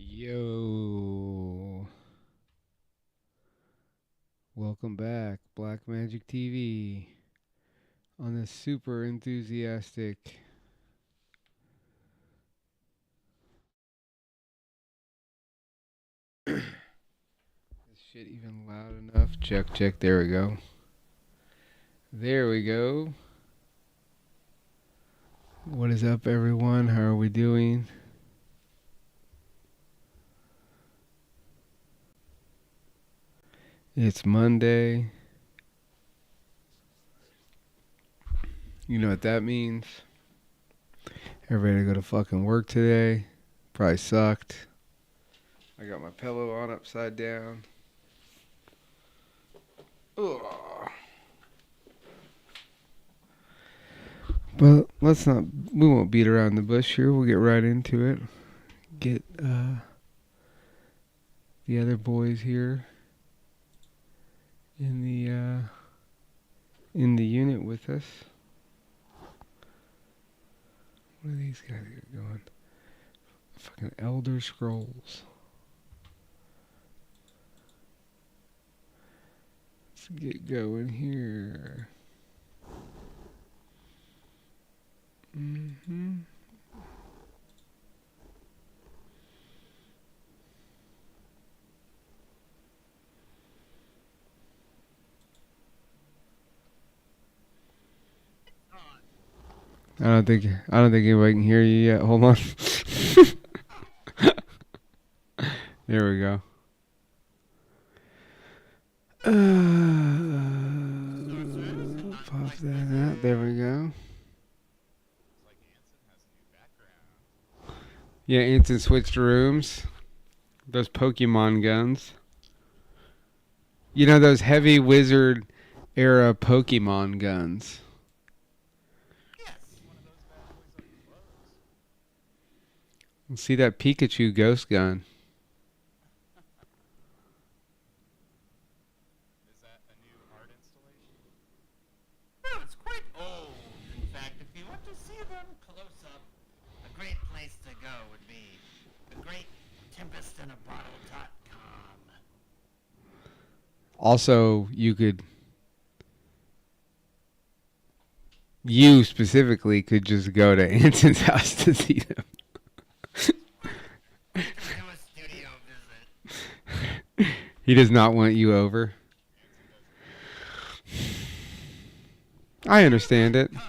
Yo, welcome back, Black Magic TV, on this super enthusiastic. Is shit even loud enough? Check, check. There we go. There we go. What is up, everyone? How are we doing? It's Monday. You know what that means? Everybody go to fucking work today. Probably sucked. I got my pillow on upside down. Ugh. But let's not. We won't beat around the bush here. We'll get right into it. Get the other boys here in the unit with us. What are these guys got going? Fucking Elder Scrolls. Let's get going here. Mm-hmm. I don't think anybody can hear you yet. Hold on. There we go. Pop that out. There we go. Yeah, Anson switched rooms. Those Pokemon guns. You know those heavy wizard era Pokemon guns. See that Pikachu ghost gun. No, it's quite old. In fact, if you want to see them close up, a great place to go would be the Great Tempest in a Bottle.com. Also, you specifically could just go to Anson's house to see them. Do a studio visit. He does not want you over. I understand it. Come.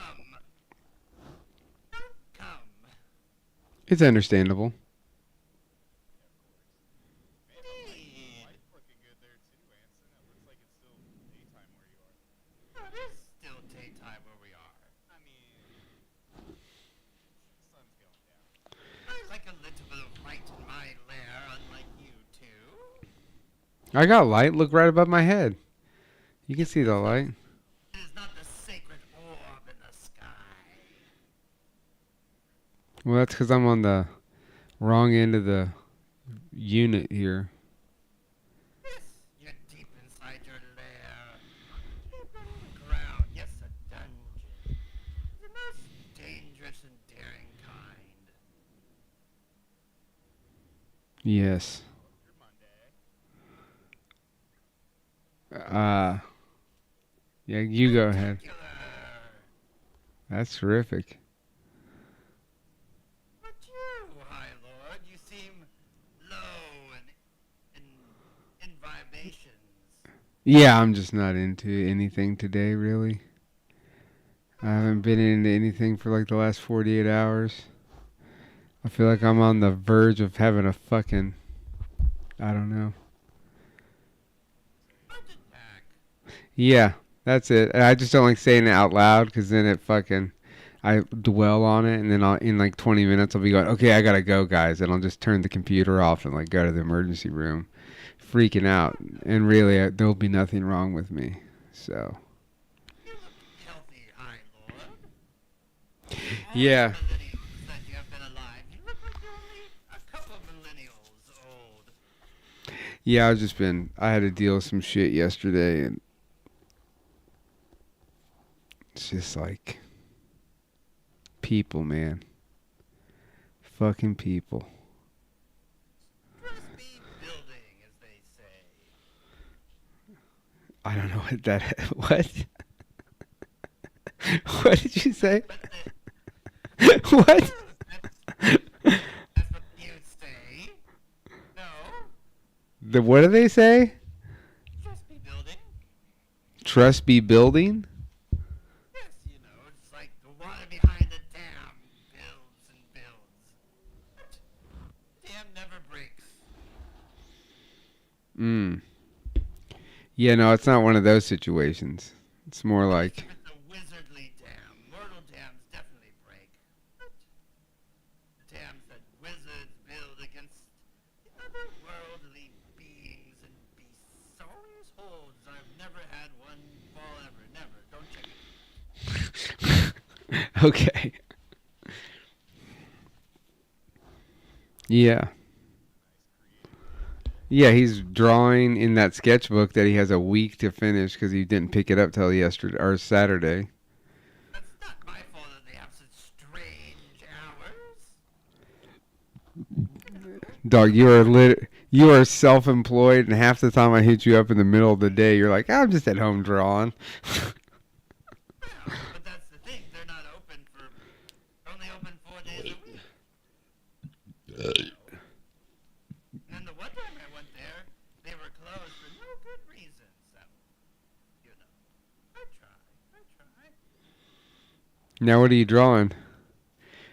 Come. It's understandable. Indeed. Oh, it is still daytime where we are. I like a little bit of light in my lair, unlike you two. I got light. Look right above my head. You can see the light. It is not the sacred orb in the sky. Well, that's because I'm on the wrong end of the unit here. Yes, you're deep inside your lair. Deep underground. Yes, a dungeon. The most dangerous and daring kind. Yes. Yeah, you go ahead. Particular. That's terrific. But you, High Lord, you seem low in vibrations. Yeah, I'm just not into anything today, really. I haven't been into anything for like the last 48 hours. I feel like I'm on the verge of having a fucking, I don't know. Budget pack. Yeah, that's it. And I just don't like saying it out loud because then I dwell on it and then in like 20 minutes I'll be going, okay, I gotta go, guys. And I'll just turn the computer off and like go to the emergency room freaking out. And really, there'll be nothing wrong with me. So, You look healthy, High Lord. yeah. All the millennials that you have been alive, you look like you're only a couple millennials old. Yeah, I had to deal with some shit yesterday and it's just like people, man. Fucking people. I don't know what that. What? What did you say? But What? that's what you'd say. No, What do they say? trust me, building. Trust be building. Yes, you know, it's like the water behind the dam builds and builds. But dam never breaks. Mm. Yeah, no, it's not one of those situations. It's more like, If it's a wizardly dam, mortal dams definitely break. But the dams that wizards build against the otherworldly beings and beasts always holds. I've never had one fall ever. Never. Don't check it. okay. Yeah. Yeah, he's drawing in that sketchbook that he has a week to finish because he didn't pick it up till yesterday or Saturday. That's not my fault that they have such strange hours. Dog, you are self-employed, and half the time I hit you up in the middle of the day, you're like, I'm just at home drawing. Well, but that's the thing. They're not open for. Only open 4 days a week. And the one time I went there, they were closed for no good reason. So, you know, I try. Now, what are you drawing?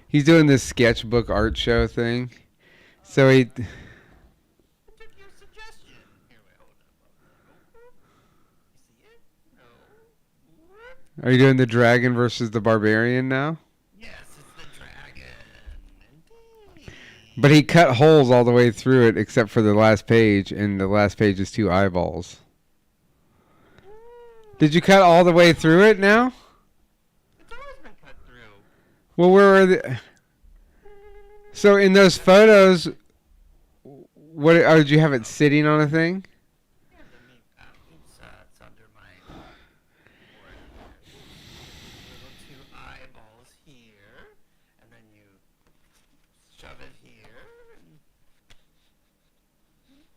He's doing this sketchbook art show thing. So he, I took your suggestion. Here, wait, hold up. You see it? No. What? are you doing the dragon versus the barbarian now? Yes, it's the dragon. Indeed. But he cut holes all the way through it except for the last page, and the last page is 2 eyeballs. Did you cut all the way through it now? It's always been cut through. Well, where are the... So in those photos, what did you have it sitting on a thing? Yeah, let me. It's under my board. Little 2 eyeballs here, and then you shove it here. And...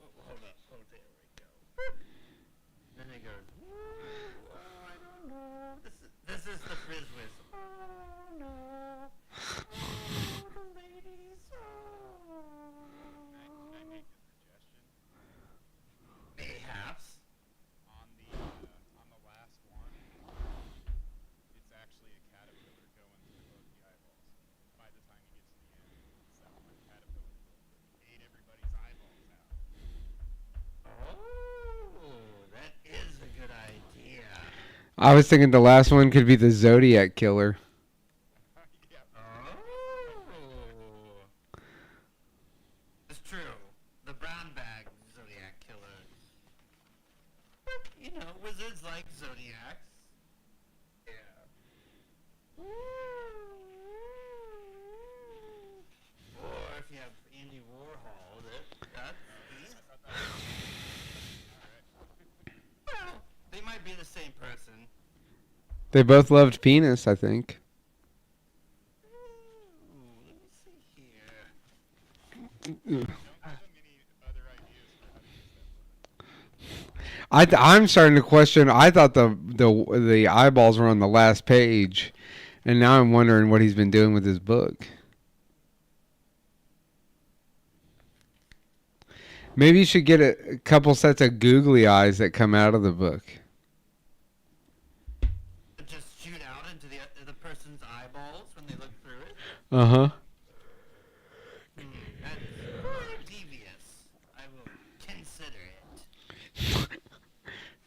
Oh, hold up. Oh, there we go. Then it goes. Oh, I don't know. This is the Frizz Whiz. Oh no. Oh, the ladies. Oh. Can I make a suggestion? Mayhaps. On the last one, it's actually a caterpillar going through both the eyeballs. By the time he gets to the end, it's that one caterpillar that ate everybody's eyeballs out. Oh, that is a good idea. I was thinking the last one could be the Zodiac Killer. Yeah, Oh. It's true. The brown bag Zodiac killer. But, you know, wizards like Zodiacs. Yeah. Or if you have Andy Warhol, that's well, they might be the same person. They both loved penis, I think. Ooh, let me see here. don't give them any other ideas for how to use that. I'm starting to question. I thought the eyeballs were on the last page, and now I'm wondering what he's been doing with his book. Maybe you should get a couple sets of googly eyes that come out of the book. Just shoot out into the person's eyeballs when they look through it. Uh huh. That's quite devious. I will consider it.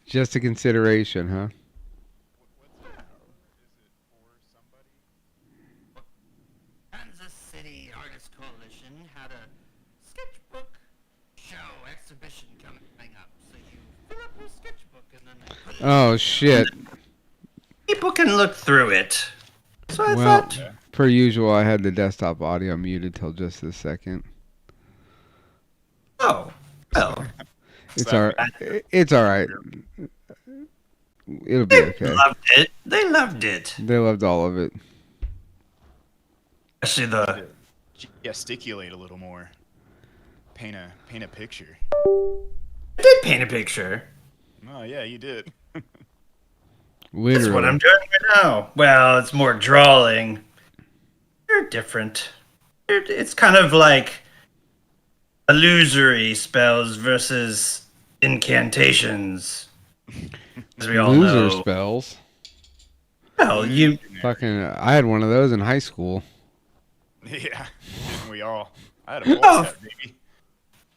Just a consideration, huh? What's it for? Is it for somebody? Kansas City Artist Coalition had a sketchbook show exhibition coming up. So you fill up your sketchbook and then they put it Oh shit. People can look through it. So I Well, thought, per usual, I had the desktop audio muted till just a second. oh, well, It's all right. It's all right. It'll be they okay. loved it. They loved it. They loved all of it. Especially the Gesticulate a little more. Paint a picture. I did paint a picture. Oh yeah, you did. That's Literally. what I'm doing right now. Well, it's more drawing. They're different. It's kind of like illusory spells versus incantations, as we all Loser know. spells. Well, you Fucking, I had one of those in high school. Yeah, didn't we all? I had a bowl Oh. cut, baby.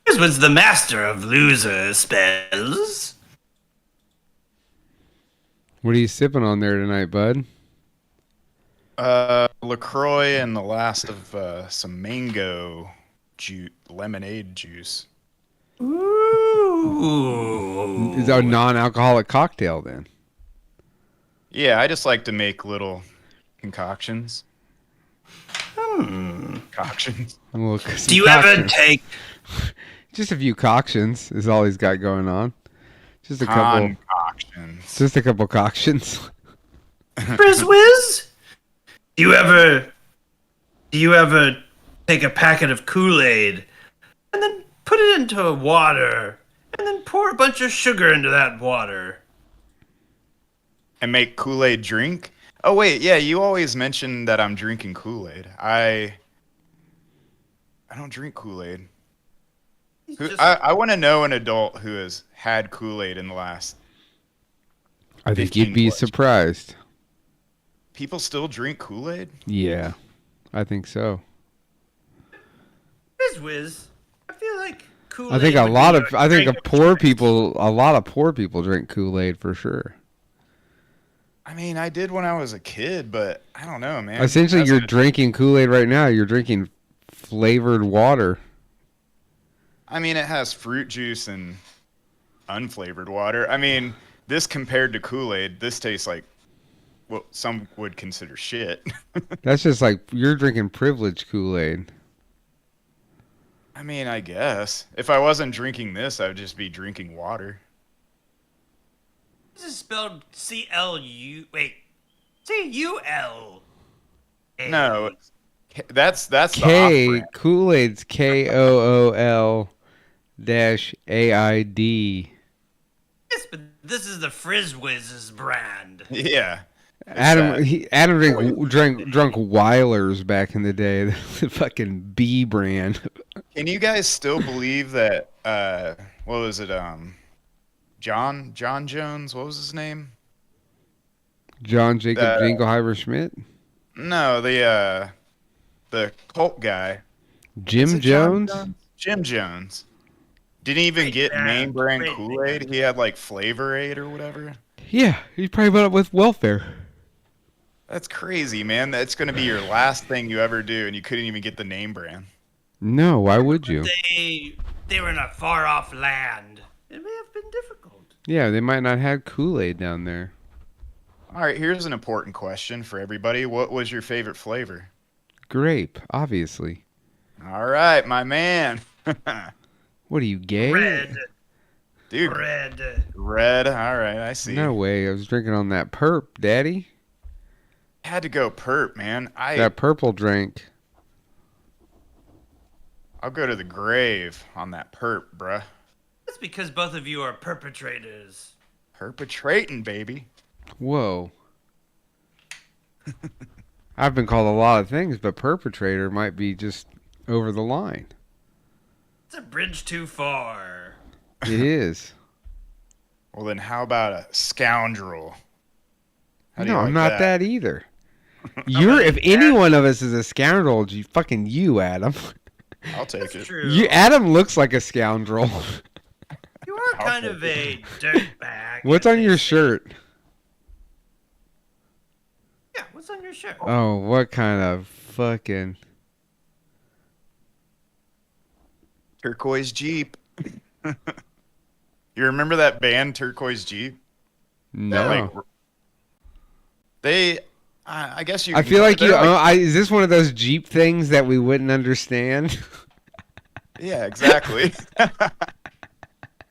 this was the master of loser spells. What are you sipping on there tonight, bud? LaCroix and the last of some mango lemonade juice. Ooh. Is that a non-alcoholic cocktail then? Yeah, I just like to make little concoctions. Hmm. Concoctions. A little Do you ever concoction. take Just a few concoctions is all he's got going on. Just a couple. Concoctions. Just a couple concoctions. Frizzwiz? Do you ever take a packet of Kool-Aid and then put it into water and then pour a bunch of sugar into that water? And make Kool-Aid drink? Oh wait, yeah, you always mention that I'm drinking Kool-Aid. I don't drink Kool-Aid. I want to know an adult who has had Kool-Aid in the last. I think 15 you'd be plus. surprised. People still drink Kool-Aid? Yeah, I think so. Frizzwiz, I feel like Kool-Aid. I think a would lot be of a I think drink a of poor choice. people, a lot of poor people drink Kool-Aid for sure. I mean, I did when I was a kid, but I don't know, man. Essentially, As you're a- drinking Kool-Aid right now. You're drinking flavored water. I mean, it has fruit juice and unflavored water. I mean, this compared to Kool-Aid, this tastes like what some would consider shit. That's just like you're drinking privileged Kool-Aid. I mean, I guess. If I wasn't drinking this, I would just be drinking water. This is spelled C-L-U. Wait, C-U-L. No, that's the K off-brand. Kool-Aid's KOOL-AID. Yes, but this is the Frizzwiz's brand. Yeah. Adam drunk Weilers back in the day, the fucking B brand. Can you guys still believe that what was it John Jones, what was his name? John Jacob Jingleheimer Schmidt, No, the cult guy. Is Jim it John Jones. Jim Jones. Didn't even Great get band, name brand great Kool-Aid. band. He had like Flavor Aid or whatever. Yeah, he probably put up with welfare. That's crazy, man. That's going to be your last thing you ever do, and you couldn't even get the name brand. No, why would you? They were in a far-off land. It may have been difficult. Yeah, they might not have Kool-Aid down there. All right, here's an important question for everybody. What was your favorite flavor? Grape, obviously. All right, my man. What are you, gay? Red. Dude, Red. red. All right, I see. No way. I was drinking on that perp, daddy. Had to go perp, man. That purple drink. I'll go to the grave on that perp, bruh. That's because both of you are perpetrators. Perpetrating, baby. Whoa. I've been called a lot of things, but perpetrator might be just over the line. It's a bridge too far. It is. Well, then how about a scoundrel? How do you No, I'm like not that either. You're if any one of us is a scoundrel, fucking you, Adam. I'll take That's it. true. Adam looks like a scoundrel. You are kind of a dirtbag. What's as on they your say. shirt? Yeah, what's on your shirt? Oh, what kind of fucking... Turquoise Jeep. You remember that band, Turquoise Jeep? No. That, I guess you. I feel like they're you... is this one of those Jeep things that we wouldn't understand? Yeah, exactly.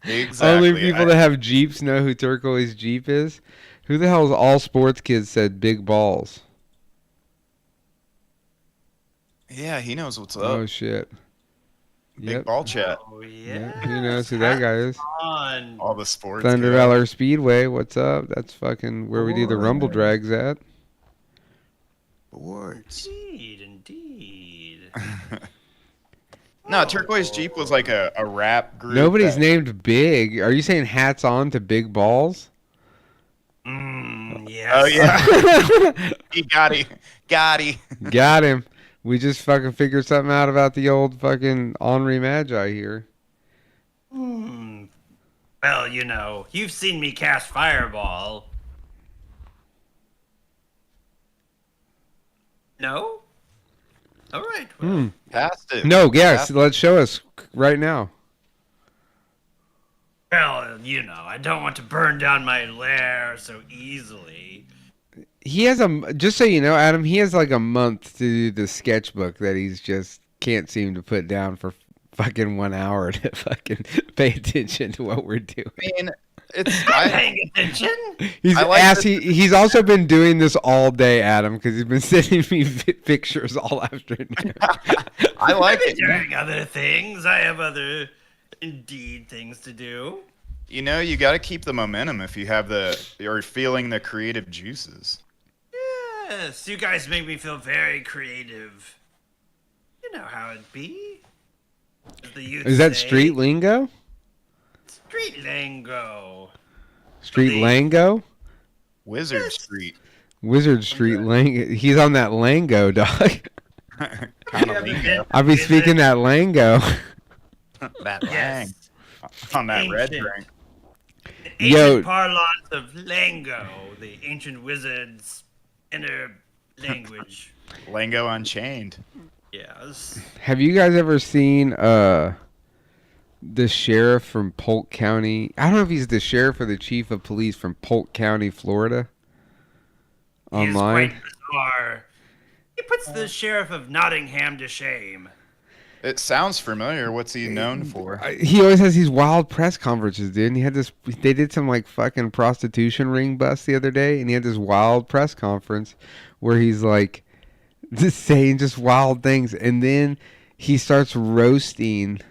Exactly. Only people that have Jeeps know who Turquoise Jeep is? Who the hell's all sports kids said big balls? Yeah, he knows what's up. Oh, shit. Big Yep. ball chat. Oh, Yeah, yeah. who knows who that guy is? All the sports. Thunder guys. Valor Speedway. What's up? That's fucking where we do the Rumble drags at. Sports. Indeed. No, Turquoise Jeep was like a rap group. Nobody's that- named Big. Are you saying hats on to Big Balls? Yes. Oh yeah. He got it. Got him. We just fucking figured something out about the old fucking Henri Magi here. Well, you know, you've seen me cast Fireball. No? All right. Well, Passed it. No, yes, let's show us right now. well, you know, I don't want to burn down my lair so easily. He has just so you know, Adam, he has like a month to do the sketchbook that he's just can't seem to put down for fucking 1 hour to fucking pay attention to what we're doing. I mean, it's. I'm paying attention. He's I like he's also been doing this all day, Adam, because he's been sending me pictures all afternoon. I like I'm it. doing other things. I have other, indeed, things to do. You know, you got to keep the momentum if you're feeling the creative juices. Yes, you guys make me feel very creative. You know how it be. As the youth Is that say, street lingo? Street lingo. Street Please. Lango? Wizard Street. Wizard Street Lango. He's on that Lango, dog. Kind Have of you been- I'll be is speaking it- that Lango. that Yes. on that red Ancient. drink. The ancient Yo. parlance of Lango, the ancient wizard's inner language. Lango Unchained. Yes. Have you guys ever seen the sheriff from Polk County? I don't know if he's the sheriff or the chief of police from Polk County, Florida. Online. He is quite bizarre. He puts the sheriff of Nottingham to shame. It sounds familiar. What's he known for? He always has these wild press conferences, dude. And he had this. They did some like fucking prostitution ring bust the other day, and he had this wild press conference where he's like just saying just wild things, and then he starts roasting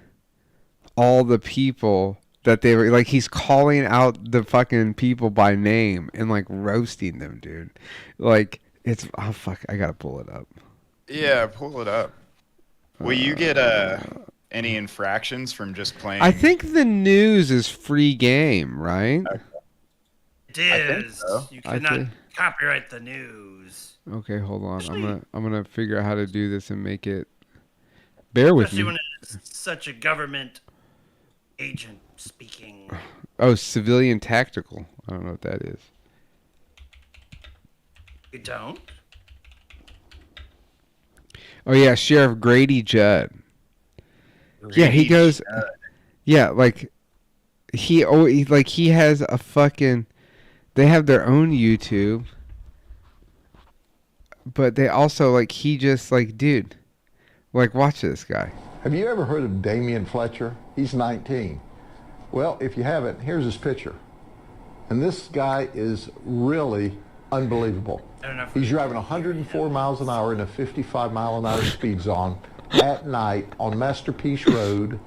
all the people that they were like. He's calling out the fucking people by name and like roasting them, dude. Like it's oh fuck, I gotta pull it up. Yeah, pull it up. Will you get any infractions from just playing? I think the news is free game, right? It think is. so. You I cannot think- copyright the news. Okay, hold on. Actually- I'm gonna figure out how to do this and make it. Bear with Especially me. when it's such a government agent speaking. Oh, civilian tactical. I don't know what that is. You don't? Oh yeah, Sheriff Grady Judd. Yeah, he goes. Yeah, like he has a fucking. They have their own YouTube, but they also like he just like dude, like watch this guy. Have you ever heard of Damian Fletcher? He's 19. Well, if you haven't, here's his picture. And this guy is really unbelievable. I don't know if He's driving 104 miles an hour in a 55 mile an hour speed zone at night on Masterpiece Road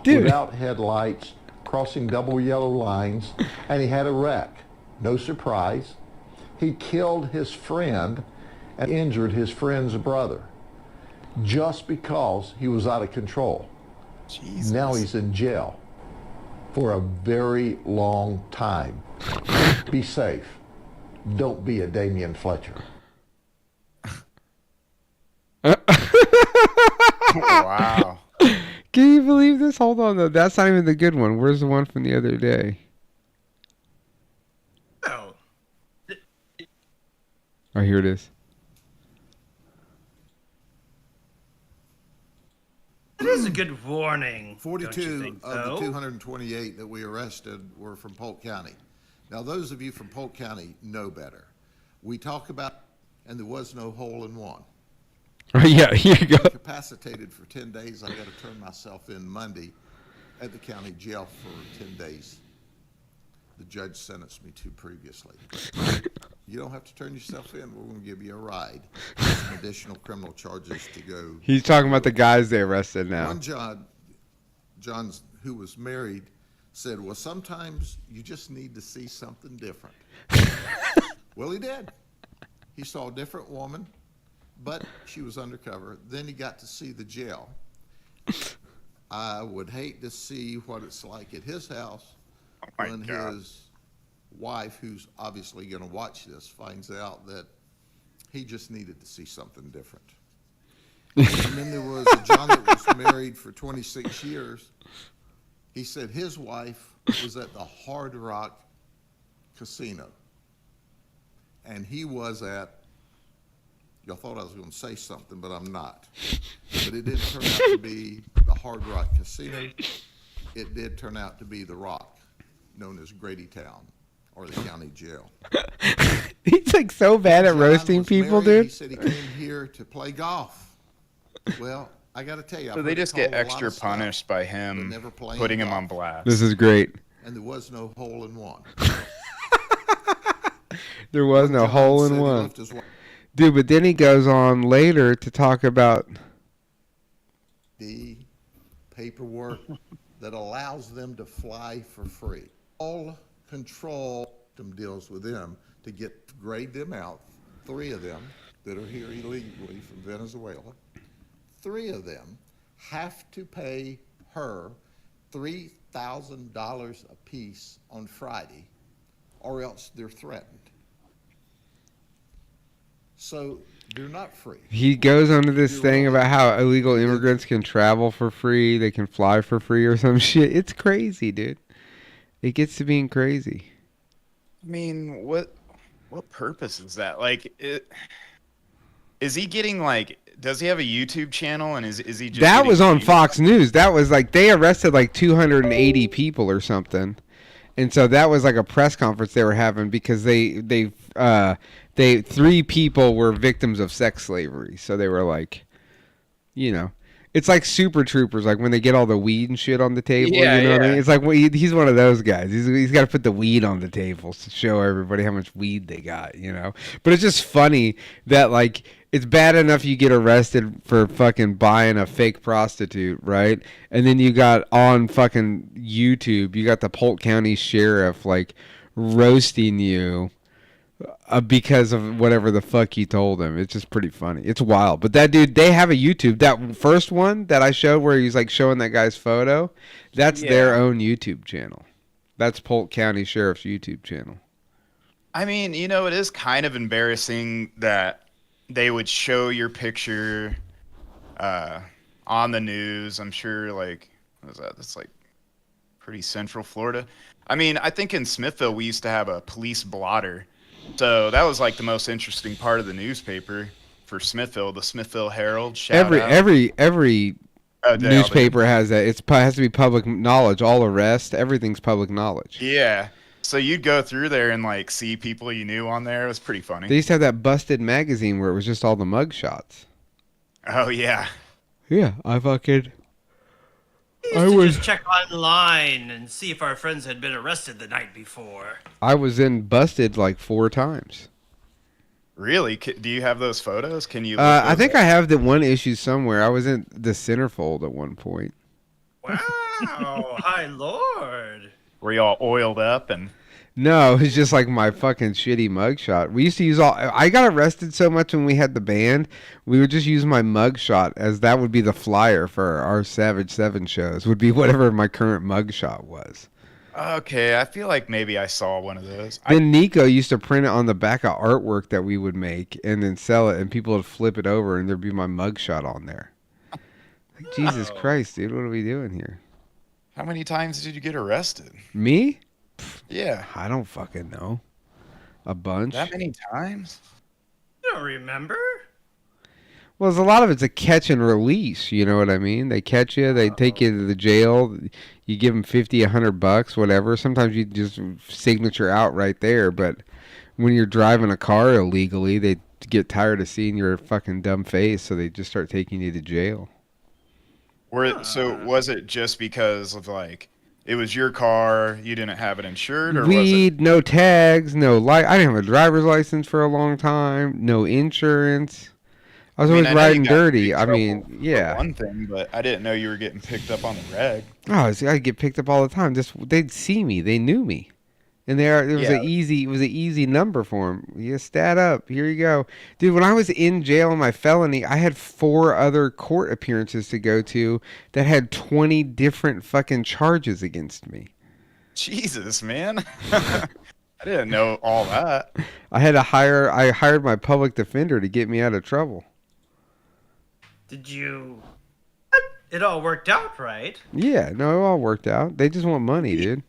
Dude. without headlights, crossing double yellow lines, and he had a wreck. No surprise. He killed his friend and injured his friend's brother just because he was out of control. Jesus. Now he's in jail for a very long time. Be safe. Don't be a Damian Fletcher. Wow. Can you believe this? Hold on though. That's not even the good one. Where's the one from the other day? Oh. Oh, here it is. It is a good warning. don't you 42 think of so? the 228 that we arrested were from Polk County. Now, those of you from Polk County know better. We talk about, and there was no hole in one. Oh yeah, here you go. Capacitated for 10 days, I got to turn myself in Monday at the county jail for 10 days. The judge sentenced me to previously. You don't have to turn yourself in. We're going to give you a ride. Some additional criminal charges to go. He's talking about the guys they arrested now. One judge, John's, who was married, said, well, sometimes you just need to see something different. Well, he did. He saw a different woman, but she was undercover. Then he got to see the jail. I would hate to see what it's like at his house my when God. his wife, who's obviously going to watch this, finds out that he just needed to see something different. And then there was a John that was married for 26 years. He said his wife was at the Hard Rock Casino. And he was at, y'all thought I was going to say something, but I'm not. But it didn't turn out to be the Hard Rock Casino. It did turn out to be the Rock, known as Grady Town, or the county jail. He's like so bad at John roasting was people, married. He dude. said he came here to play golf. Well, I got to tell you, I've So they heard it just get called a lot extra of stuff, punished by but him never playing putting him on golf. blast. This is great. And there was no hole in one. There was no John hole said in he one. left his wife Dude, but then he goes on later to talk about the paperwork that allows them to fly for free. All control deals with them to grade them out. 3 of them that are here illegally from Venezuela. 3 of them have to pay her $3,000 apiece on Friday, or else they're threatened. So they're not free. he goes on to this You're thing right. about how illegal immigrants can travel for free, they can fly for free or some shit. It's crazy, dude. It gets to being crazy. I mean, what purpose is that? Like, is he getting like? Does he have a YouTube channel? And is he just? That getting was on paid? Fox News. That was like they arrested like 280 people or something. And so that was like a press conference they were having because they 3 people were victims of sex slavery. So they were like, you know, it's like Super Troopers, like when they get all the weed and shit on the table. Yeah, you know what I yeah. mean? It's like well, he's one of those guys. He's got to put the weed on the table to show everybody how much weed they got, you know. But it's just funny that like it's bad enough you get arrested for fucking buying a fake prostitute, right? And then you got on fucking YouTube, you got the Polk County Sheriff like roasting you because of whatever the fuck you told him. It's just pretty funny. It's wild. But that dude, they have a YouTube. That first one that I showed where he's like showing that guy's photo, that's their Yeah. own YouTube channel. That's Polk County Sheriff's YouTube channel. I mean, you know, it is kind of embarrassing that they would show your picture on the news. I'm sure, like, what is that? That's like pretty central Florida. I mean, I think in Smithville we used to have a police blotter. So that was like the most interesting part of the newspaper for Smithville, the Smithville Herald. Shout out. Every Oh, Dale, newspaper has that. It has to be public knowledge. All arrests, everything's public knowledge. Yeah. So you'd go through there and like see people you knew on there. It was pretty funny. They used to have that Busted magazine where it was just all the mug shots. Oh yeah. Yeah, I fucking. We used to just check online and see if our friends had been arrested the night before. I was in Busted like 4 times. Really? Do you have those photos? Can you? I think I have the one issue somewhere. I was in the centerfold at one point. Wow, high lord. Were you all oiled up and? No, it was just like my fucking shitty mugshot. We used to use all. I got arrested so much when we had the band. We would just use my mugshot as that would be the flyer for our Savage 7 shows. Would be whatever my current mugshot was. Okay, I feel like maybe I saw one of those. Then Nico used to print it on the back of artwork that we would make and then sell it, and people would flip it over, and there'd be my mugshot on there. Like, Jesus Christ, dude, what are we doing here? How many times did you get arrested? Me? Yeah, I don't fucking know. A bunch. that many times? You don't remember? Well, there's a lot of it's a catch and release. You know what I mean? They catch you, they take you to the jail. You give them $50, $100, whatever. Sometimes you just signature out right there. But when you're driving a car illegally, they get tired of seeing your fucking dumb face, so they just start taking you to jail. So was it just because of like it was your car, you didn't have it insured, or was it? Weed, no tags, no light. I didn't have a driver's license for a long time. No insurance. I was I always know you riding got in dirty. big I trouble mean, for yeah. one thing, but I didn't know you were getting picked up on the reg. Oh, see, I get picked up all the time. Just they'd see me, they knew me, and it was Yeah. it was an easy number for them. You stat up, here you go, dude. When I was in jail on my felony, I had 4 other court appearances to go to that had 20 different fucking charges against me. Jesus, man. I didn't know all that. I hired my public defender to get me out of trouble. Did you? It all worked out, right? Yeah, no, it all worked out. They just want money, dude.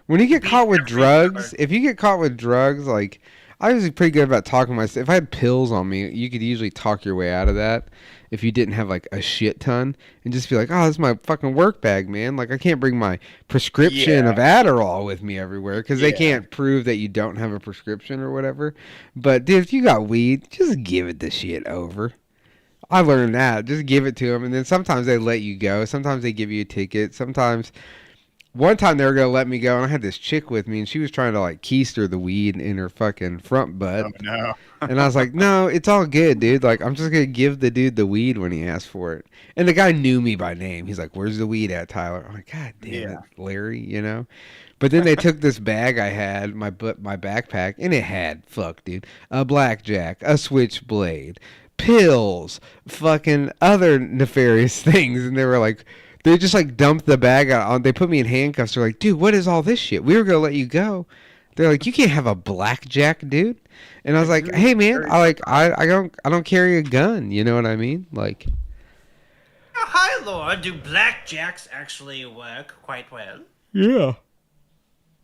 When you get Beat caught with every drugs, card. if you get caught with drugs, like I was pretty good about talking myself. If I had pills on me, you could usually talk your way out of that. If you didn't have like a shit ton, and just be like, "Oh, this is my fucking work bag, man. Like I can't bring my prescription Yeah. of Adderall with me everywhere because they Yeah. can't prove that you don't have a prescription or whatever." But dude, if you got weed, just give it the shit over. I learned that. Just give it to them, and then sometimes they let you go. Sometimes they give you a ticket. Sometimes, one time they were gonna let me go, and I had this chick with me, and she was trying to like keister the weed in her fucking front butt, Oh, no. and I was like, "No, it's all good, dude. Like, I'm just gonna give the dude the weed when he asks for it." And the guy knew me by name. He's like, "Where's the weed at, Tyler?" I'm like, "God damn Yeah. it, Larry," you know. But then they took this bag I had, my backpack, and it had, fuck, dude, a blackjack, a switchblade, pills, fucking other nefarious things, and they were like, they just like dumped the bag out on. They put me in handcuffs. They're like, "Dude, what is all this shit? We were gonna let you go." They're like, "You can't have a blackjack, dude." And I was like, "Hey, man, I don't carry a gun. You know what I mean? Like, Hi, Lord. Do blackjacks actually work quite well? yeah.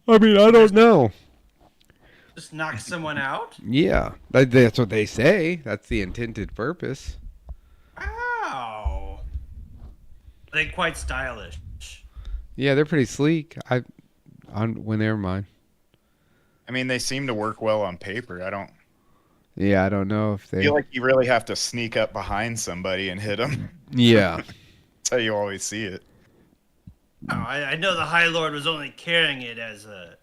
I mean, I don't know. Just knock someone out? Yeah, that's what they say. That's the intended purpose. Ow. Are they quite stylish? Yeah, they're pretty sleek. Never mind. I mean, they seem to work well on paper. I don't Yeah, I don't know if they. feel like you really have to sneak up behind somebody and hit them. Yeah. That's how you always see it. Oh, I know the High Lord was only carrying it as a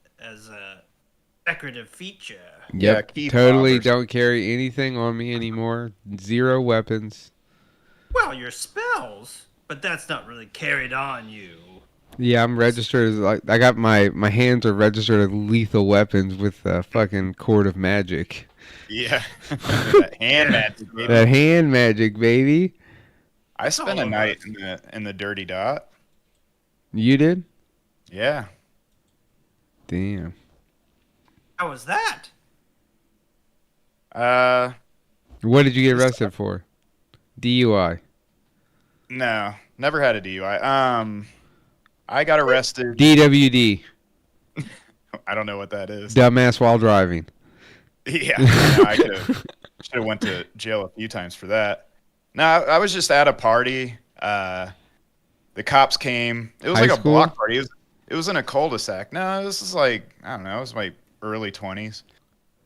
decorative feature. Yeah, Yep. key Totally fobbers. don't carry anything on me anymore. 0 weapons. Well, your spells, but that's not really carried on you. Yeah, I'm registered as like I got my hands are registered as lethal weapons with fucking Court of Magic. Yeah. That hand magic, baby. That hand magic, baby. I spent all a over night us. in the Dirty Dot. You did? Yeah. Damn. How was that? What did you get arrested for? DUI. No, never had a DUI. I got arrested. DWD. I don't know what that is. Dumbass while driving. Yeah, no, I should have went to jail a few times for that. No, I was just at a party. The cops came. It was High like a school? block party. It was in a cul-de-sac. No, this is like, I don't know. It was my early 20s.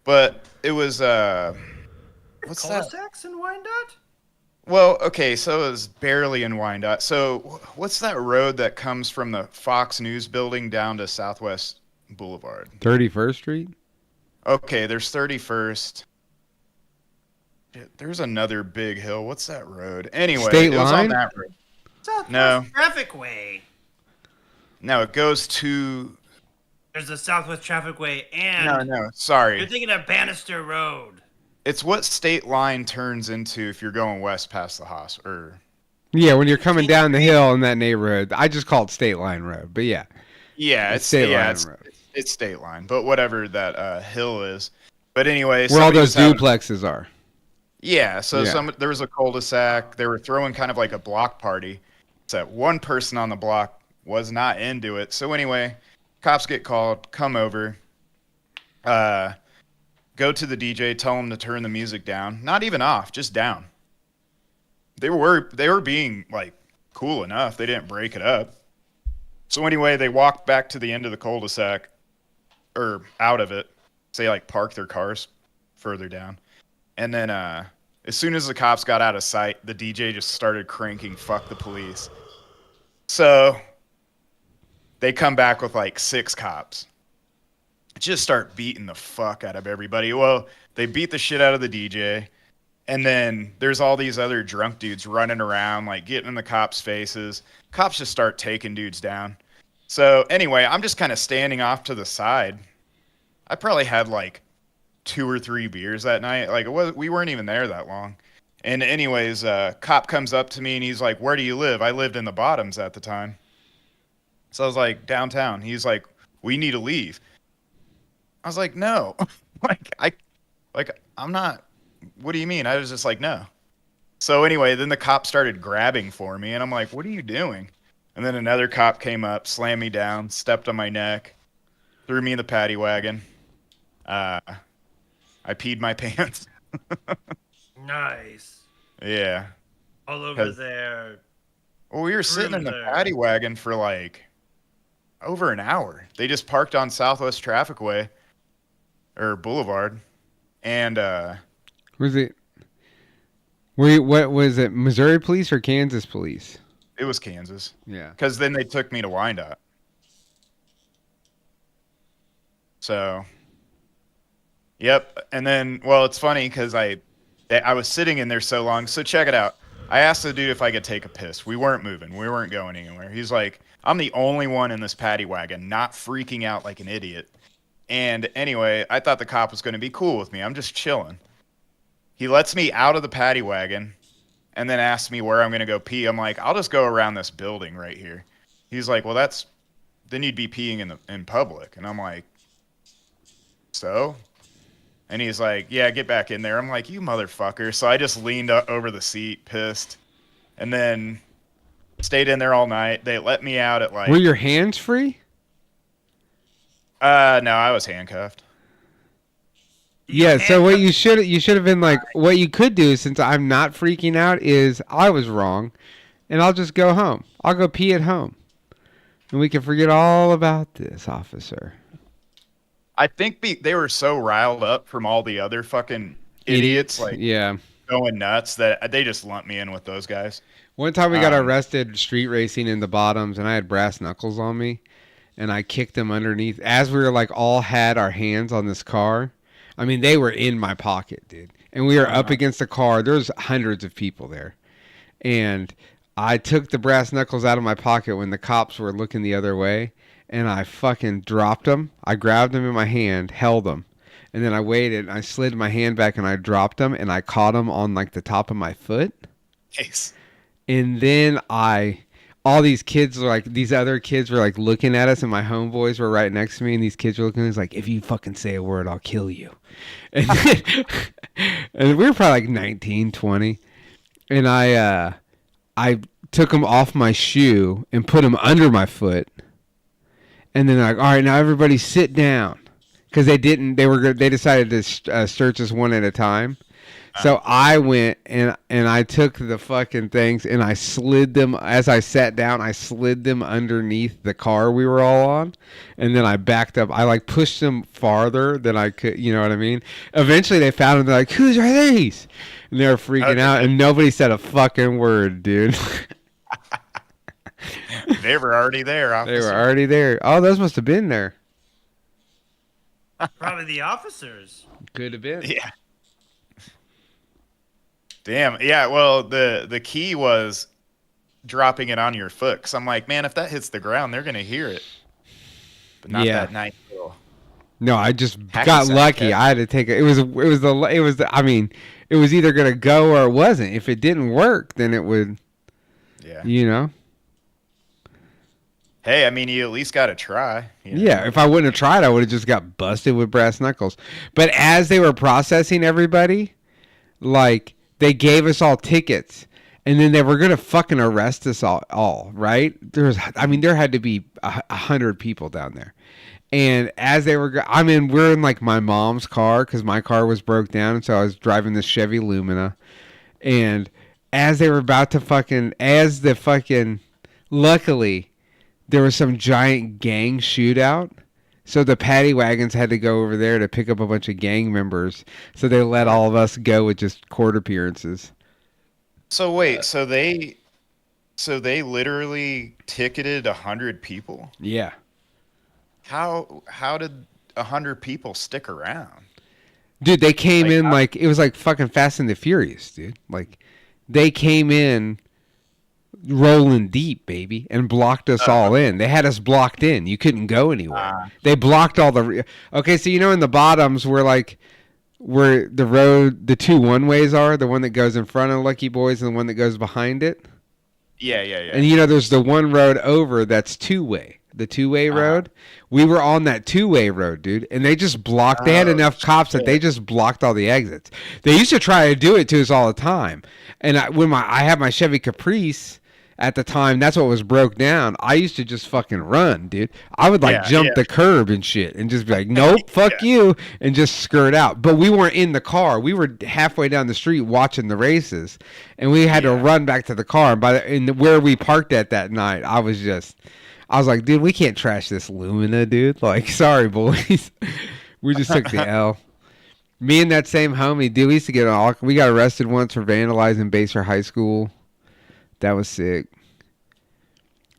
But it was what's that? Cul-de-sacs in Wyandotte? Well, okay, so it was barely in Wyandotte. So what's that road that comes from the Fox News building down to Southwest Boulevard? 31st Street? Okay, there's 31st. There's another big hill. What's that road? Anyway, State it was line? on that road. Southwest No. Traffic Way. No, it goes to. There's the Southwest Traffic Way, and No, you're sorry. thinking of Bannister Road. It's what state line turns into if you're going west past the hospital. Yeah, when you're coming down the hill in that neighborhood. I just call it State Line Road, but yeah. Yeah, It's state line it's, road. it's state line, but whatever that hill is. But anyway, Where all somebody those was having- duplexes are. Yeah, so Yeah. there was a cul-de-sac. They were throwing kind of like a block party. So one person on the block was not into it. So anyway, cops get called, come over, go to the DJ, tell him to turn the music down. Not even off, just down. They were being like cool enough. They didn't break it up. So anyway, they walked back to the end of the cul-de-sac, or out of it. So they like parked their cars further down. And then as soon as the cops got out of sight, the DJ just started cranking "Fuck the Police." So they come back with like 6 cops. Just start beating the fuck out of everybody. Well, they beat the shit out of the DJ. And then there's all these other drunk dudes running around, like getting in the cops' faces. Cops just start taking dudes down. So anyway, I'm just kind of standing off to the side. I probably had like 2 or 3 beers that night. Like we weren't even there that long. And anyways, cop comes up to me and he's like, "Where do you live?" I lived in the Bottoms at the time. So I was like, "Downtown." He's like, "We need to leave." I was like, "No." I'm not. What do you mean? I was just like, "No." So anyway, then the cop started grabbing for me and I'm like, "What are you doing?" And then another cop came up, slammed me down, stepped on my neck, threw me in the paddy wagon. I peed my pants. Nice. Yeah. All over 'Cause- there. Well, we were sitting in the Cruiser. paddy wagon for like over an hour. They just parked on Southwest Trafficway or Boulevard, and Was it? What was it? Missouri police or Kansas police? it was Kansas. Yeah. Because then they took me to Wyandotte. So, yep. And then, well, it's funny because I was sitting in there so long. So check it out. I asked the dude if I could take a piss. We weren't moving. We weren't going anywhere. He's like, "I'm the only one in this paddy wagon, not freaking out like an idiot." And anyway, I thought the cop was going to be cool with me. I'm just chilling. He lets me out of the paddy wagon and then asks me where I'm going to go pee. I'm like, "I'll just go around this building right here." He's like, "Well, then you'd be peeing in public." And I'm like, "So?" And he's like, "Yeah, get back in there." I'm like, "You motherfucker." So I just leaned over the seat, pissed, and then stayed in there all night. They let me out at like, Were your hands free? no, I was handcuffed. Yeah. So what you should have been like, what you could do, since I'm not freaking out, is I was wrong, and I'll just go home. I'll go pee at home, and we can forget all about this, officer. I think they were so riled up from all the other fucking idiots like Yeah. going nuts that they just lumped me in with those guys. One time we got arrested street racing in the Bottoms, and I had brass knuckles on me, and I kicked them underneath as we were like all had our hands on this car. I mean, they were in my pocket, dude, and we were up against the car. There's hundreds of people there, and I took the brass knuckles out of my pocket when the cops were looking the other way, and I fucking dropped them. I grabbed them in my hand, held them, and then I waited, and I slid my hand back, and I dropped them, and I caught them on like the top of my foot. Case. And then all these kids were like, these other kids were like looking at us, and my homeboys were right next to me, and these kids were looking at us like, "If you fucking say a word, I'll kill you." And, and we were probably like 19, 20. And I took them off my shoe and put them under my foot. And then they're like, "All right, now everybody sit down." Because they decided to search us one at a time. So I went and I took the fucking things and I slid them, as I sat down, I slid them underneath the car we were all on. And then I backed up. I like pushed them farther than I could, you know what I mean? Eventually they found them. They're like, "Whose are these?" And they were freaking out, and nobody said a fucking word, dude. They were already there, They officer. were already there. Oh, those must have been there. Probably the officers. Could have been. Yeah. Damn. Yeah. Well, the key was dropping it on your foot. Cause I'm like, man, if that hits the ground, they're gonna hear it. But not Yeah. that nice little. No, I just Hacky got sack, lucky. yeah. I had to take it. I mean, it was either gonna go or it wasn't. If it didn't work, then it would, Yeah. you know. Hey, I mean, you at least got to try. You know? Yeah, if I wouldn't have tried, I would have just got busted with brass knuckles. But as they were processing everybody, like, they gave us all tickets, and then they were gonna fucking arrest us all, right? There had to be 100 people down there. And as they were, we're in like my mom's car because my car was broke down, and so I was driving this Chevy Lumina. And as they were about to luckily, there was some giant gang shootout. So the paddy wagons had to go over there to pick up a bunch of gang members. So they let all of us go with just court appearances. So wait, so they literally ticketed 100 people. Yeah. How did 100 people stick around? Dude, they came Like, in like it was like fucking Fast and the Furious, dude. Like they came in rolling deep, baby, and blocked us all in. They had us blocked in. You couldn't go anywhere. They blocked all the. Okay, so you know in the bottoms where the road, the two one ways are, the one that goes in front of Lucky Boys and the one that goes behind it. Yeah. And you know, there's the one road over that's two-way, the two-way road. We were on that two-way road, dude, and they just blocked. They had enough cops that they just blocked all the exits. They used to try to do it to us all the time. And I had my Chevy Caprice at the time, that's what was broke down. I used to just fucking run, dude. I would jump the curb and shit and just be like, nope, fuck you, and just skirt out. But we weren't in the car. We were halfway down the street watching the races, and we had to run back to the car. And where we parked at that night, I was like, dude, we can't trash this Lumina, dude. Like, sorry, boys. We just took the L. Me and that same homie, dude, we used to we got arrested once for vandalizing Baser High School. That was sick.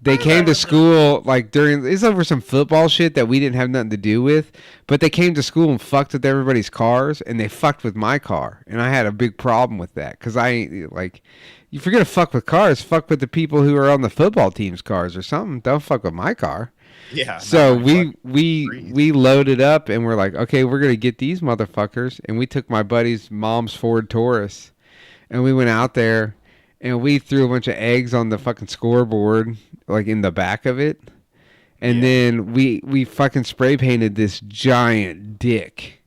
They came to school it's over some football shit that we didn't have nothing to do with, but they came to school and fucked with everybody's cars, and they fucked with my car, and I had a big problem with that because if you're gonna fuck with cars, fuck with the people who are on the football team's cars or something. Don't fuck with my car. Yeah. So we loaded up and we're like, okay, we're gonna get these motherfuckers, and we took my buddy's mom's Ford Taurus, and we went out there. And we threw a bunch of eggs on the fucking scoreboard, like in the back of it. And then we fucking spray painted this giant dick.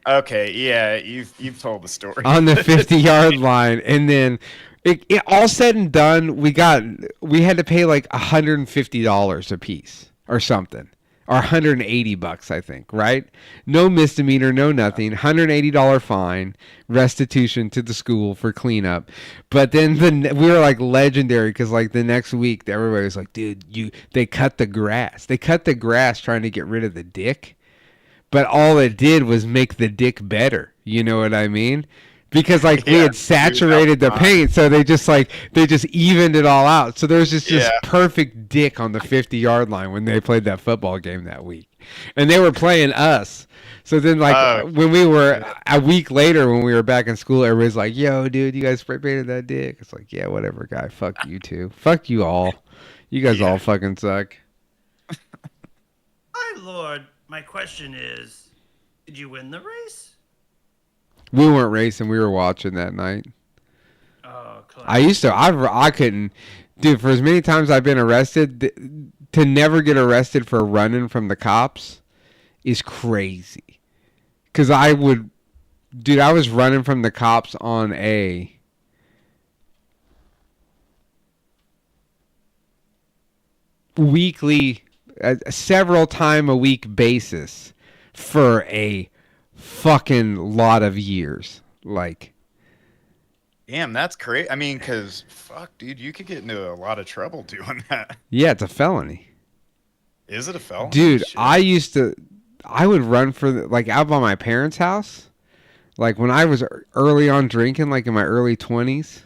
Okay, yeah, you've told the story. On the 50-yard line. And then it all said and done, we had to pay like $150 a piece or something. Or $180, I think, right? No misdemeanor, no nothing. $180 fine, restitution to the school for cleanup. But then we were like legendary because like the next week everybody was like, dude, they cut the grass. They cut the grass trying to get rid of the dick. But all it did was make the dick better. You know what I mean? Because we had saturated the paint, so they just evened it all out. So there was just this perfect dick on the 50-yard line when they played that football game that week, and they were playing us. So then when we were a week later when we were back in school, everybody's like, "Yo, dude, you guys spray painted that dick." It's like, yeah, whatever, guy. Fuck you too. Fuck you all. You guys all fucking suck. My lord, my question is, did you win the race? We weren't racing. We were watching that night. Oh, class. I couldn't. Dude, for as many times I've been arrested, to never get arrested for running from the cops is crazy. Because I was running from the cops on a weekly, several time a week basis for a fucking lot of years. Damn, that's great. I mean, because fuck, dude, you could get into a lot of trouble doing that. Yeah, it's a felony. Is it a felony? Dude, Shit. I would run for out by my parents' house. Like when I was early on drinking, like in my early 20s.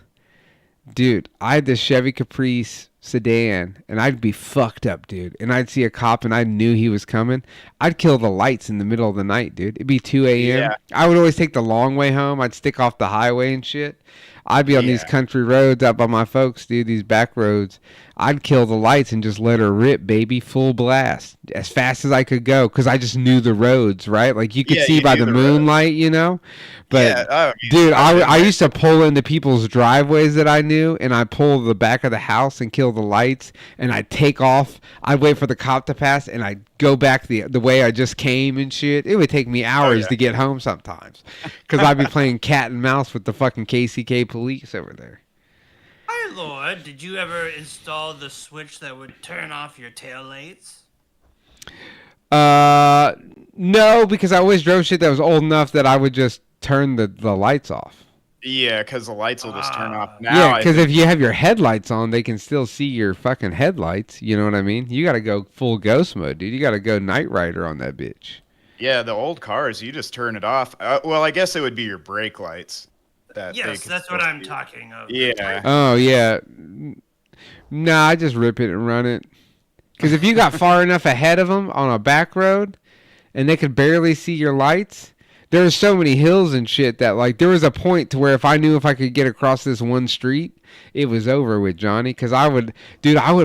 Dude, I had this Chevy Caprice sedan, and I'd be fucked up, dude. And I'd see a cop, and I knew he was coming. I'd kill the lights in the middle of the night, dude. It'd be 2 a.m. Yeah. I would always take the long way home. I'd stick off the highway and shit. I'd be on these country roads out by my folks, dude, these back roads. I'd kill the lights and just let her rip, baby, full blast, as fast as I could go, because I just knew the roads, right? Like, you could see by the moonlight, you know? But, dude, I used to pull into people's driveways that I knew, and I'd pull the back of the house and kill the lights, and I'd take off. I'd wait for the cop to pass, and I'd go back the way I just came and shit. It would take me hours to get home sometimes, because I'd be playing cat and mouse with the fucking KCK police over there. My lord, did you ever install the switch that would turn off your taillights? No, because I always drove shit that was old enough that I would just turn the lights off. Yeah, because the lights will just turn off now. Yeah, because if you have your headlights on, they can still see your fucking headlights. You know what I mean? You got to go full ghost mode, dude. You got to go Knight Rider on that bitch. Yeah, the old cars, you just turn it off. Well, I guess it would be your brake lights. Yes, that's what I'm talking of. Yeah. Oh, yeah. Nah, I just rip it and run it. Because if you got far enough ahead of them on a back road and they could barely see your lights, there's so many hills and shit that like there was a point to where if I knew if I could get across this one street, it was over with Johnny. Because I would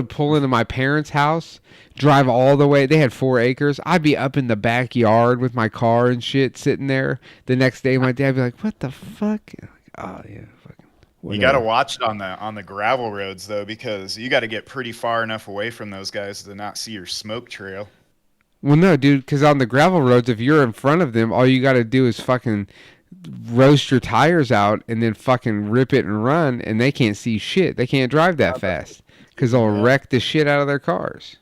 pull into my parents' house, drive all the way. They had 4 acres. I'd be up in the backyard with my car and shit sitting there. The next day, my dad would be like, "What the fuck?" Like, oh yeah, fucking. You got to Whatever. watch it on the gravel roads though, because you got to get pretty far enough away from those guys to not see your smoke trail. Well, no, dude, because on the gravel roads, if you're in front of them, all you got to do is fucking roast your tires out and then fucking rip it and run, and they can't see shit. They can't drive that fast because they'll wreck the shit out of their cars.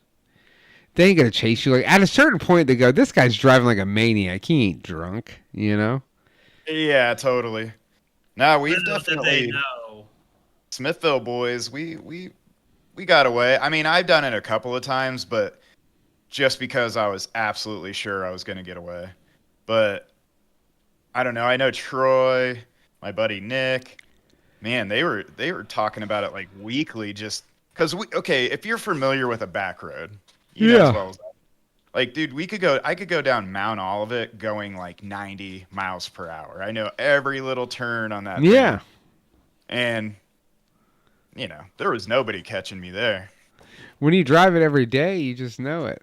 They ain't gonna chase you. Like at a certain point, they go, "This guy's driving like a maniac. He ain't drunk," you know. Yeah, totally. Now we've Little did they definitely know. Smithville boys. We got away. I mean, I've done it a couple of times, but just because I was absolutely sure I was gonna get away. But I don't know. I know Troy, my buddy Nick. Man, they were talking about it like weekly, just because okay, if you're familiar with a back road, you know as well as like, dude, I could go down Mount Olivet going like 90 miles per hour. I know every little turn on that thing. Yeah. And there was nobody catching me there. When you drive it every day, you just know it.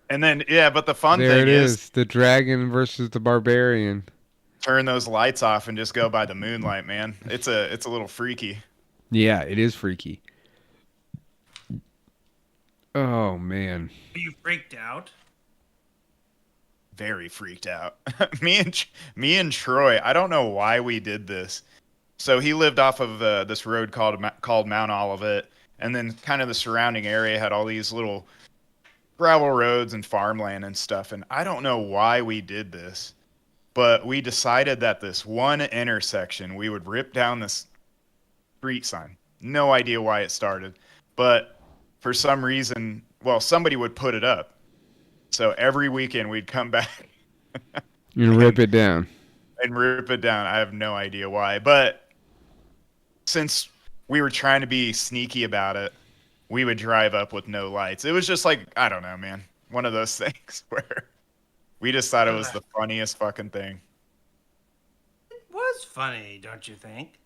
And then but the fun There thing it is is, the dragon versus the barbarian. turn those lights off and just go by the moonlight, man. It's a little freaky. Yeah, it is freaky. Oh man. Were you freaked out? Very freaked out. me and Troy, I don't know why we did this. So he lived off of this road called Mount Olivet, and then kind of the surrounding area had all these little gravel roads and farmland and stuff. And I don't know why we did this, but we decided that this one intersection we would rip down this street sign. No idea why it started, but for some reason, well, somebody would put it up. So every weekend we'd come back You rip it down. and rip it down. I have no idea why, but since we were trying to be sneaky about it, we would drive up with no lights. It was just like, I don't know, man. One of those things where we just thought it was the funniest fucking thing. It was funny, don't you think?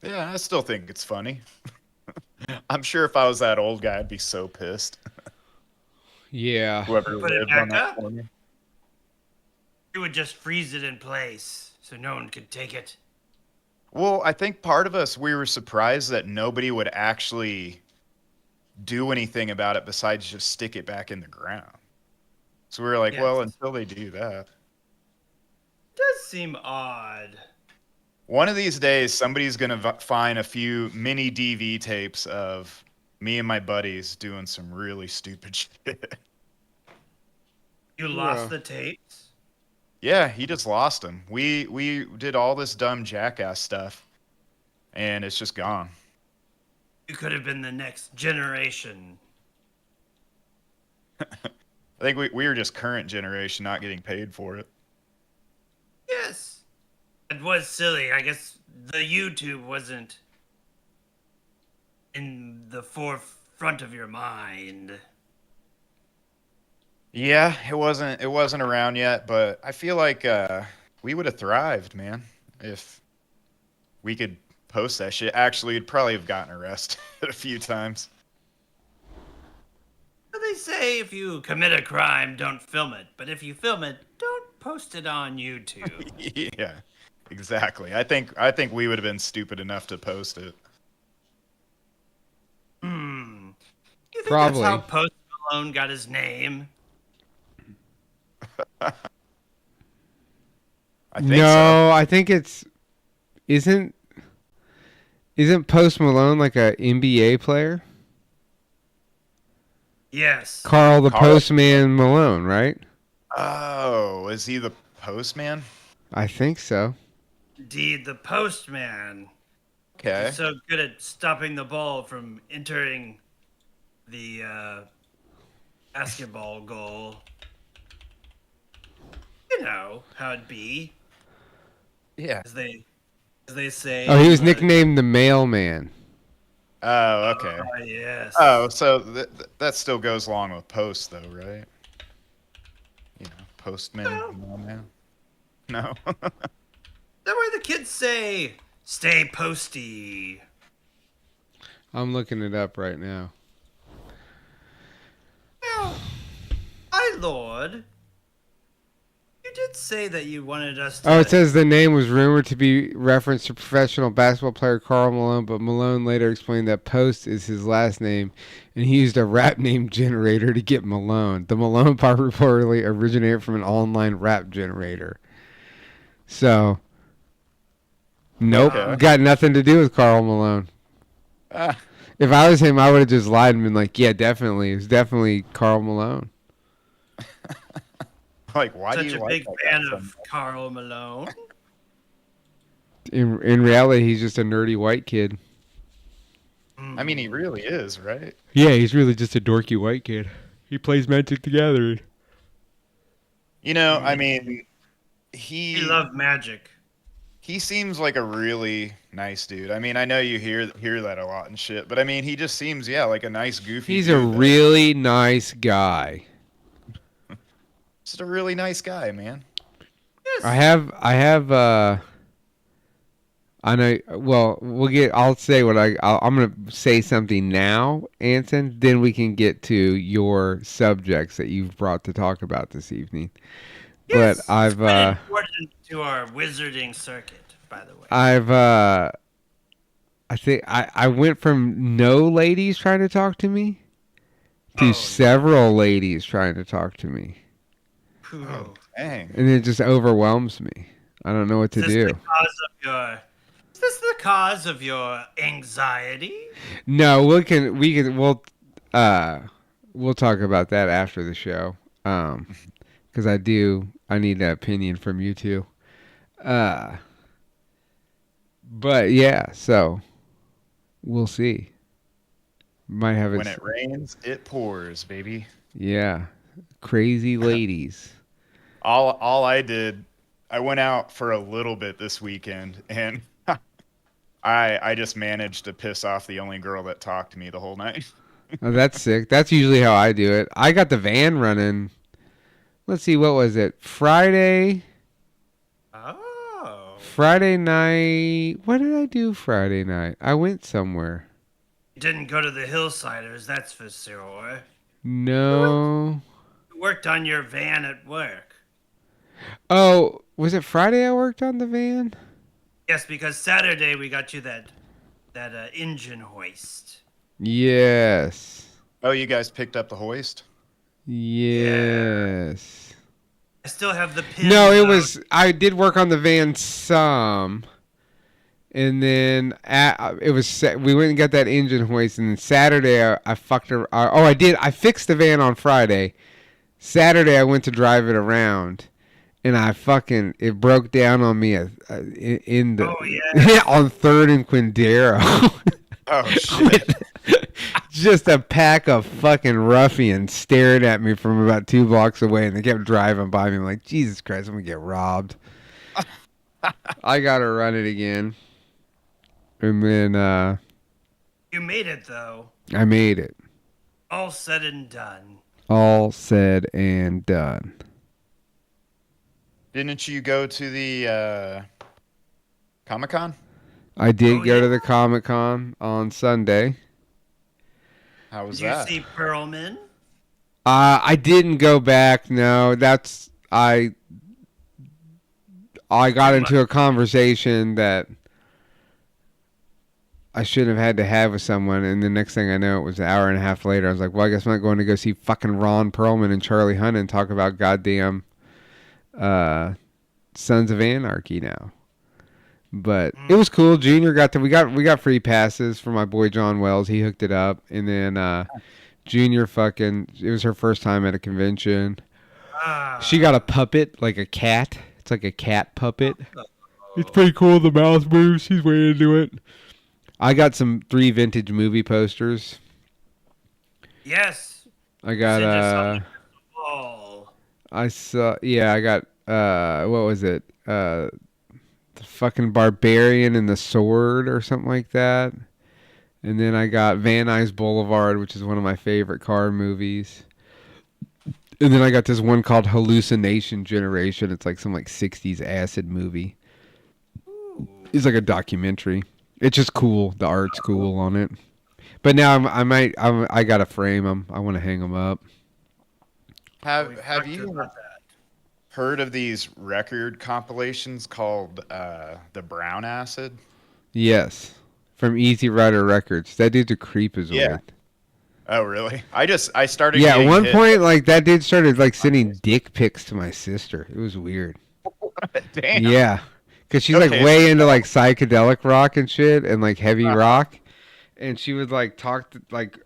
Yeah, I still think it's funny. I'm sure if I was that old guy, I'd be so pissed. Yeah. Whoever Put it lived back on that up? corner. You would just freeze it in place so no one could take it. Well, I think part of us, we were surprised that nobody would actually do anything about it besides just stick it back in the ground. So we were like, Yes. well, until they do that. Does seem odd. One of these days, somebody's going to find a few mini DV tapes of me and my buddies doing some really stupid shit. You lost the tapes? Yeah, he just lost them. We did all this dumb jackass stuff, and it's just gone. You could have been the next generation. I think we were just current generation not getting paid for it. Yes. It was silly. I guess the YouTube wasn't in the forefront of your mind. Yeah, it wasn't around yet, but I feel like we would have thrived, man, if we could post that shit. Actually, we'd probably have gotten arrested a few times. Well, they say if you commit a crime, don't film it. But if you film it, don't post it on YouTube. Yeah, exactly. I think we would have been stupid enough to post it. You think Probably. that's how Post Malone got his name? I think No, I think it's isn't Post Malone like a NBA player? Yes. Carl the Carl. Postman Malone, right? so. Oh, is he the postman? I think so. Indeed, the postman. Okay. He's so good at stopping the ball from entering the basketball goal. You know how it be, Yeah. as they say. Oh, he was nicknamed the Mailman. Oh, okay. Oh, yes. Oh, so that still goes along with post, though, right? You know, postman, mailman. No. That way the kids say, "Stay posty." I'm looking it up right now. Now, my lord, you did say that you wanted us to. Oh, it says the name was rumored to be referenced to professional basketball player Karl Malone, but Malone later explained that Post is his last name, and he used a rap name generator to get Malone. The Malone part reportedly originated from an online rap generator. So, nope, Okay. got nothing to do with Karl Malone. Ah, If I was him, I would have just lied and been like, yeah, definitely. It's definitely Karl Malone. like, why do Such you a like big that guy fan so of much? Karl Malone. In reality, he's just a nerdy white kid. I mean, he really is, right? Yeah, he's really just a dorky white kid. He plays Magic the Gathering. You know, I mean, He he loved magic. he seems like a really nice dude. I mean, I know you hear that a lot and shit, but I mean, he just seems like a nice goofy. He's a dude that- really nice guy. just a really nice guy, man. Yes. I know, well, I'll say I'm going to say something now, Anson, then we can get to your subjects that you've brought to talk about this evening. Yes, But I've, it's quite important to our wizarding circuit, by the way. I think I went from no ladies trying to talk to me to Oh, several ladies trying to talk to me. Ooh. Oh, dang. And it just overwhelms me. I don't know what to Is this do. the cause of your? Is this the cause of your anxiety? No, we'll talk about that after the show. Because I need an opinion from you two. But yeah, so we'll see. Might have When it rains, it pours, baby. Yeah, crazy ladies. All I did, I went out for a little bit this weekend, and I just managed to piss off the only girl that talked to me the whole night. Oh, that's sick. That's usually how I do it. I got the van running. Let's see, what was it? Friday night. What did I do Friday night? I went somewhere. You didn't go to the Hillsiders, that's for sure. No. You worked on your van at work. Oh, was it Friday I worked on the van? Yes, because Saturday we got you that engine hoist. Yes. Oh, you guys picked up the hoist? Yes. I still have the pin. I did work on the van some. And then we went and got that engine hoist, and then Saturday I fucked her. I did. I fixed the van on Friday. Saturday I went to drive it around, and it broke down on me on 3rd and Quindaro. Oh shit! Just a pack of fucking ruffians stared at me from about 2 blocks away, and they kept driving by me. I'm like, Jesus Christ, I'm gonna get robbed. I gotta run it again. And then You made it though. I made it. All said and done. All said and done. Didn't you go to the Comic-Con? I did Oh, go yeah. to the Comic-Con on Sunday. How was Did you that? see Perlman? I didn't go back. No, I got into a conversation that I shouldn't have had to have with someone, and the next thing I know, it was an hour and a half later. I was like, well, I guess I'm not going to go see fucking Ron Perlman and Charlie Hunnam and talk about goddamn Sons of Anarchy now. But it was cool. Junior we got free passes for my boy John Wells. He hooked it up, and then Junior it was her first time at a convention. She got a puppet, like a cat. It's like a cat puppet. It's pretty cool. The mouth moves. She's way into it. I got 3 vintage movie posters. Yes. I got Oh. I got what was it? The fucking Barbarian and the Sword or something like that. And then I got Van Nuys Boulevard, which is one of my favorite car movies. And then I got this one called Hallucination Generation. It's like some like 60s acid movie. It's like a documentary. It's just cool. The art's cool on it. But now I gotta frame them. I want to hang them up. Have We've Have talked you about that. heard of these record compilations called the Brown Acid? Yes, from Easy Rider Records. That dude's a creep as Yeah. well. Oh, really? I started. Yeah, at getting one hit- point, like that dude started like sending dick pics to my sister. It was weird. Damn. Yeah, because she's Okay, like way into like psychedelic rock and shit, and like heavy rock, and she would like talk to, like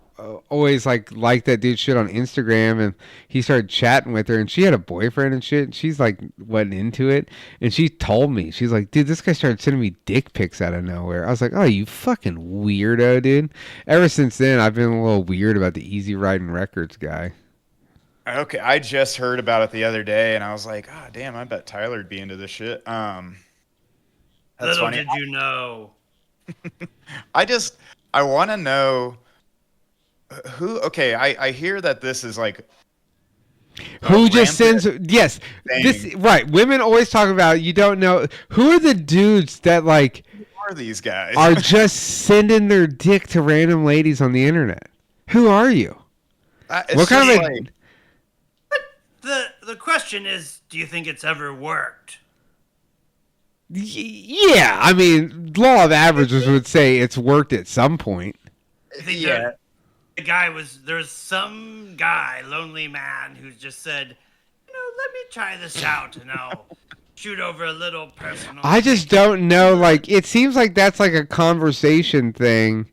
always like that dude shit on Instagram, and he started chatting with her, and she had a boyfriend and shit, and she's like wasn't into it, and she told me, she's like, dude, this guy started sending me dick pics out of nowhere. I was like, oh, you fucking weirdo, dude. Ever since then, I've been a little weird about the Easy Riding Records guy. Okay, I just heard about it the other day, and I was like, oh, damn, I bet Tyler'd be into this shit. That's Little funny. did you know. I want to know who. Okay, I hear that this is like Who just rampant sends? Yes, this thing. right. Women always talk about you don't know who are the dudes that like Who are these guys? are just sending their dick to random ladies on the internet. Who are you? It's What kind just of a like- The question is, do you think it's ever worked? Yeah, I mean, law of averages would say it's worked at some point. I think Yeah. there's some guy, lonely man, who's just said, let me try this out, and I'll shoot over a little personal. I just don't know. Like, it seems like that's like a conversation thing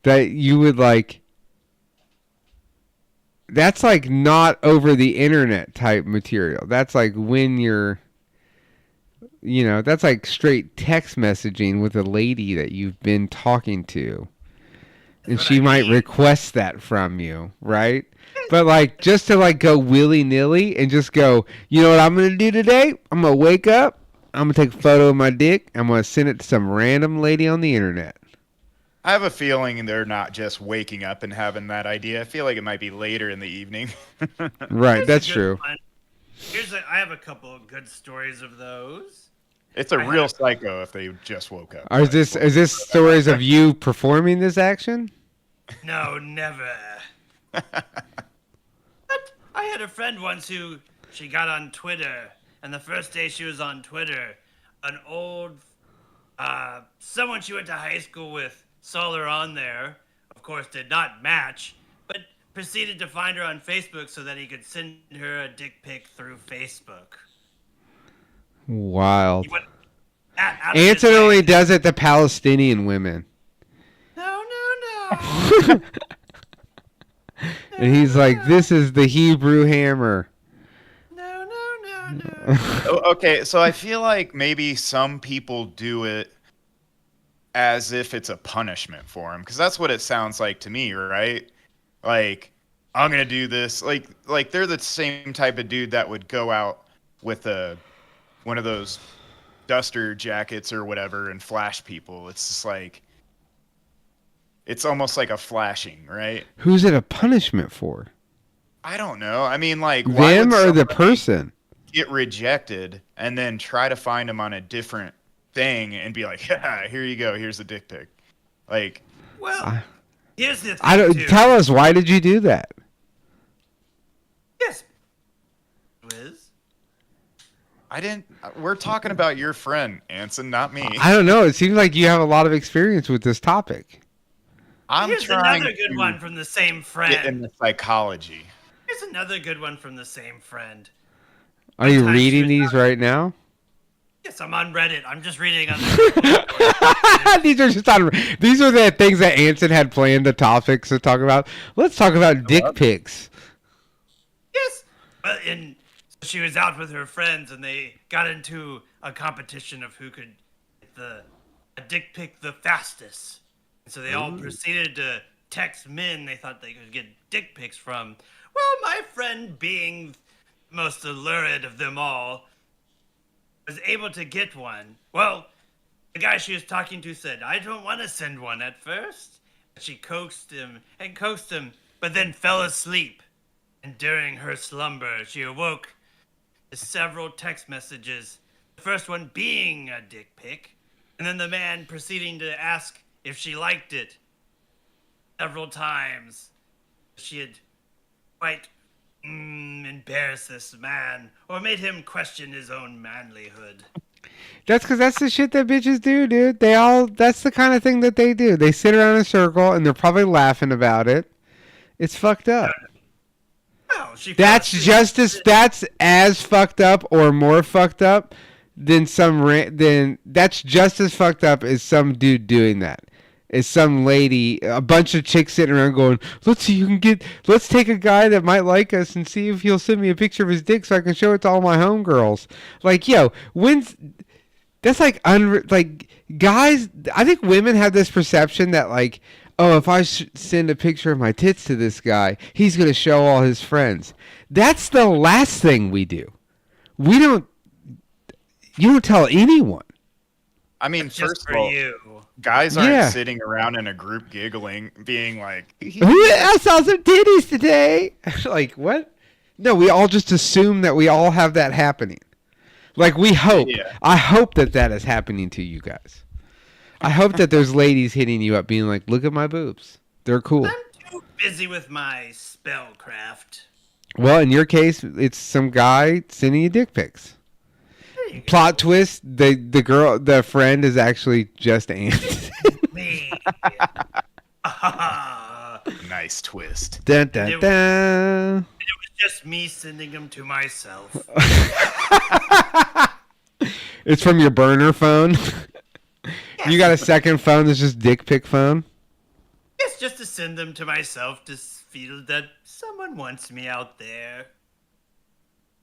that you would like. That's like not over the internet type material. That's like when you're, that's like straight text messaging with a lady that you've been talking to. And what she I might mean. request that from you, right? But like just to like go willy-nilly and just go, you know what I'm going to do today? I'm going to wake up, I'm going to take a photo of my dick, I'm going to send it to some random lady on the internet. I have a feeling they're not just waking up and having that idea. I feel like it might be later in the evening. Right, Here's a that's good true. one. I have a couple of good stories of those. It's a real psycho if they just woke up. Is this stories of you performing this action? No, never. But I had a friend once who she got on Twitter, and the first day she was on Twitter, an old someone she went to high school with saw her on there. Of course, did not match, but proceeded to find her on Facebook so that he could send her a dick pic through Facebook. Wild. He went out of his Anson way. only does it to Palestinian women. No, no, no. And he's like, this is the Hebrew hammer. No, no, no, no. Okay, so I feel like maybe some people do it as if it's a punishment for them, because that's what it sounds like to me, right? Like, I'm gonna do this. Like they're the same type of dude that would go out with one of those duster jackets or whatever and flash people. It's just like, it's almost like a flashing, right? Who's it a punishment for? I don't know. I mean, like, why Them would or the somebody person? get rejected and then try to find him on a different thing and be like, yeah, here you go, here's a dick pic. Like, Well, here's the thing, I don't too. tell us, why did you do that? Yes. Wiz. I didn't. We're talking about your friend, Anson, not me. I don't know. It seems like you have a lot of experience with this topic. I'm Here's trying another good to one from the same get friend. in the psychology. Here's another good one from the same friend. Are you Sometimes reading you're these not- right now? Yes, I'm on Reddit. I'm just reading on the These are just on. These are the things that Anson had planned, the topics to talk about. Let's talk about dick pics. Yes. But so she was out with her friends and they got into a competition of who could get a dick pic the fastest. And so they all proceeded to text men they thought they could get dick pics from. Well, my friend, being the most lurid of them all, was able to get one. Well, the guy she was talking to said, I don't want to send one at first. She coaxed him, but then fell asleep and during her slumber, she awoke to several text messages. The first one being a dick pic, and then the man proceeding to ask if she liked it several times. She had quite embarrassed this man, or made him question his own manlyhood. That's because that's the shit that bitches do, dude. That's the kind of thing that they do. They sit around in a circle and they're probably laughing about it. It's fucked up. Well, she fell asleep. That's as fucked up or more fucked up than that's just as fucked up as some dude doing that. Is some lady, a bunch of chicks sitting around going, let's take a guy that might like us and see if he'll send me a picture of his dick so I can show it to all my homegirls. Like, yo, that's like, guys, I think women have this perception that like, oh, if I send a picture of my tits to this guy, he's going to show all his friends. That's the last thing we do. You don't tell anyone. I mean, Just first of for all, you. guys aren't Yeah. sitting around in a group giggling, being like, I saw some titties today. Like, what? No, we all just assume that we all have that happening. Like, we hope. Yeah. I hope that is happening to you guys. I hope that there's ladies hitting you up being like, look at my boobs. They're cool. I'm too busy with my spellcraft. Well, in your case, it's some guy sending you dick pics. There you go. Plot twist, the friend is actually just Ant. Me. nice twist. Dun, dun, dun. It was just me sending them to myself. It's from your burner phone. You got a second phone that's just dick pic phone? It's just to send them to myself to feel that someone wants me out there.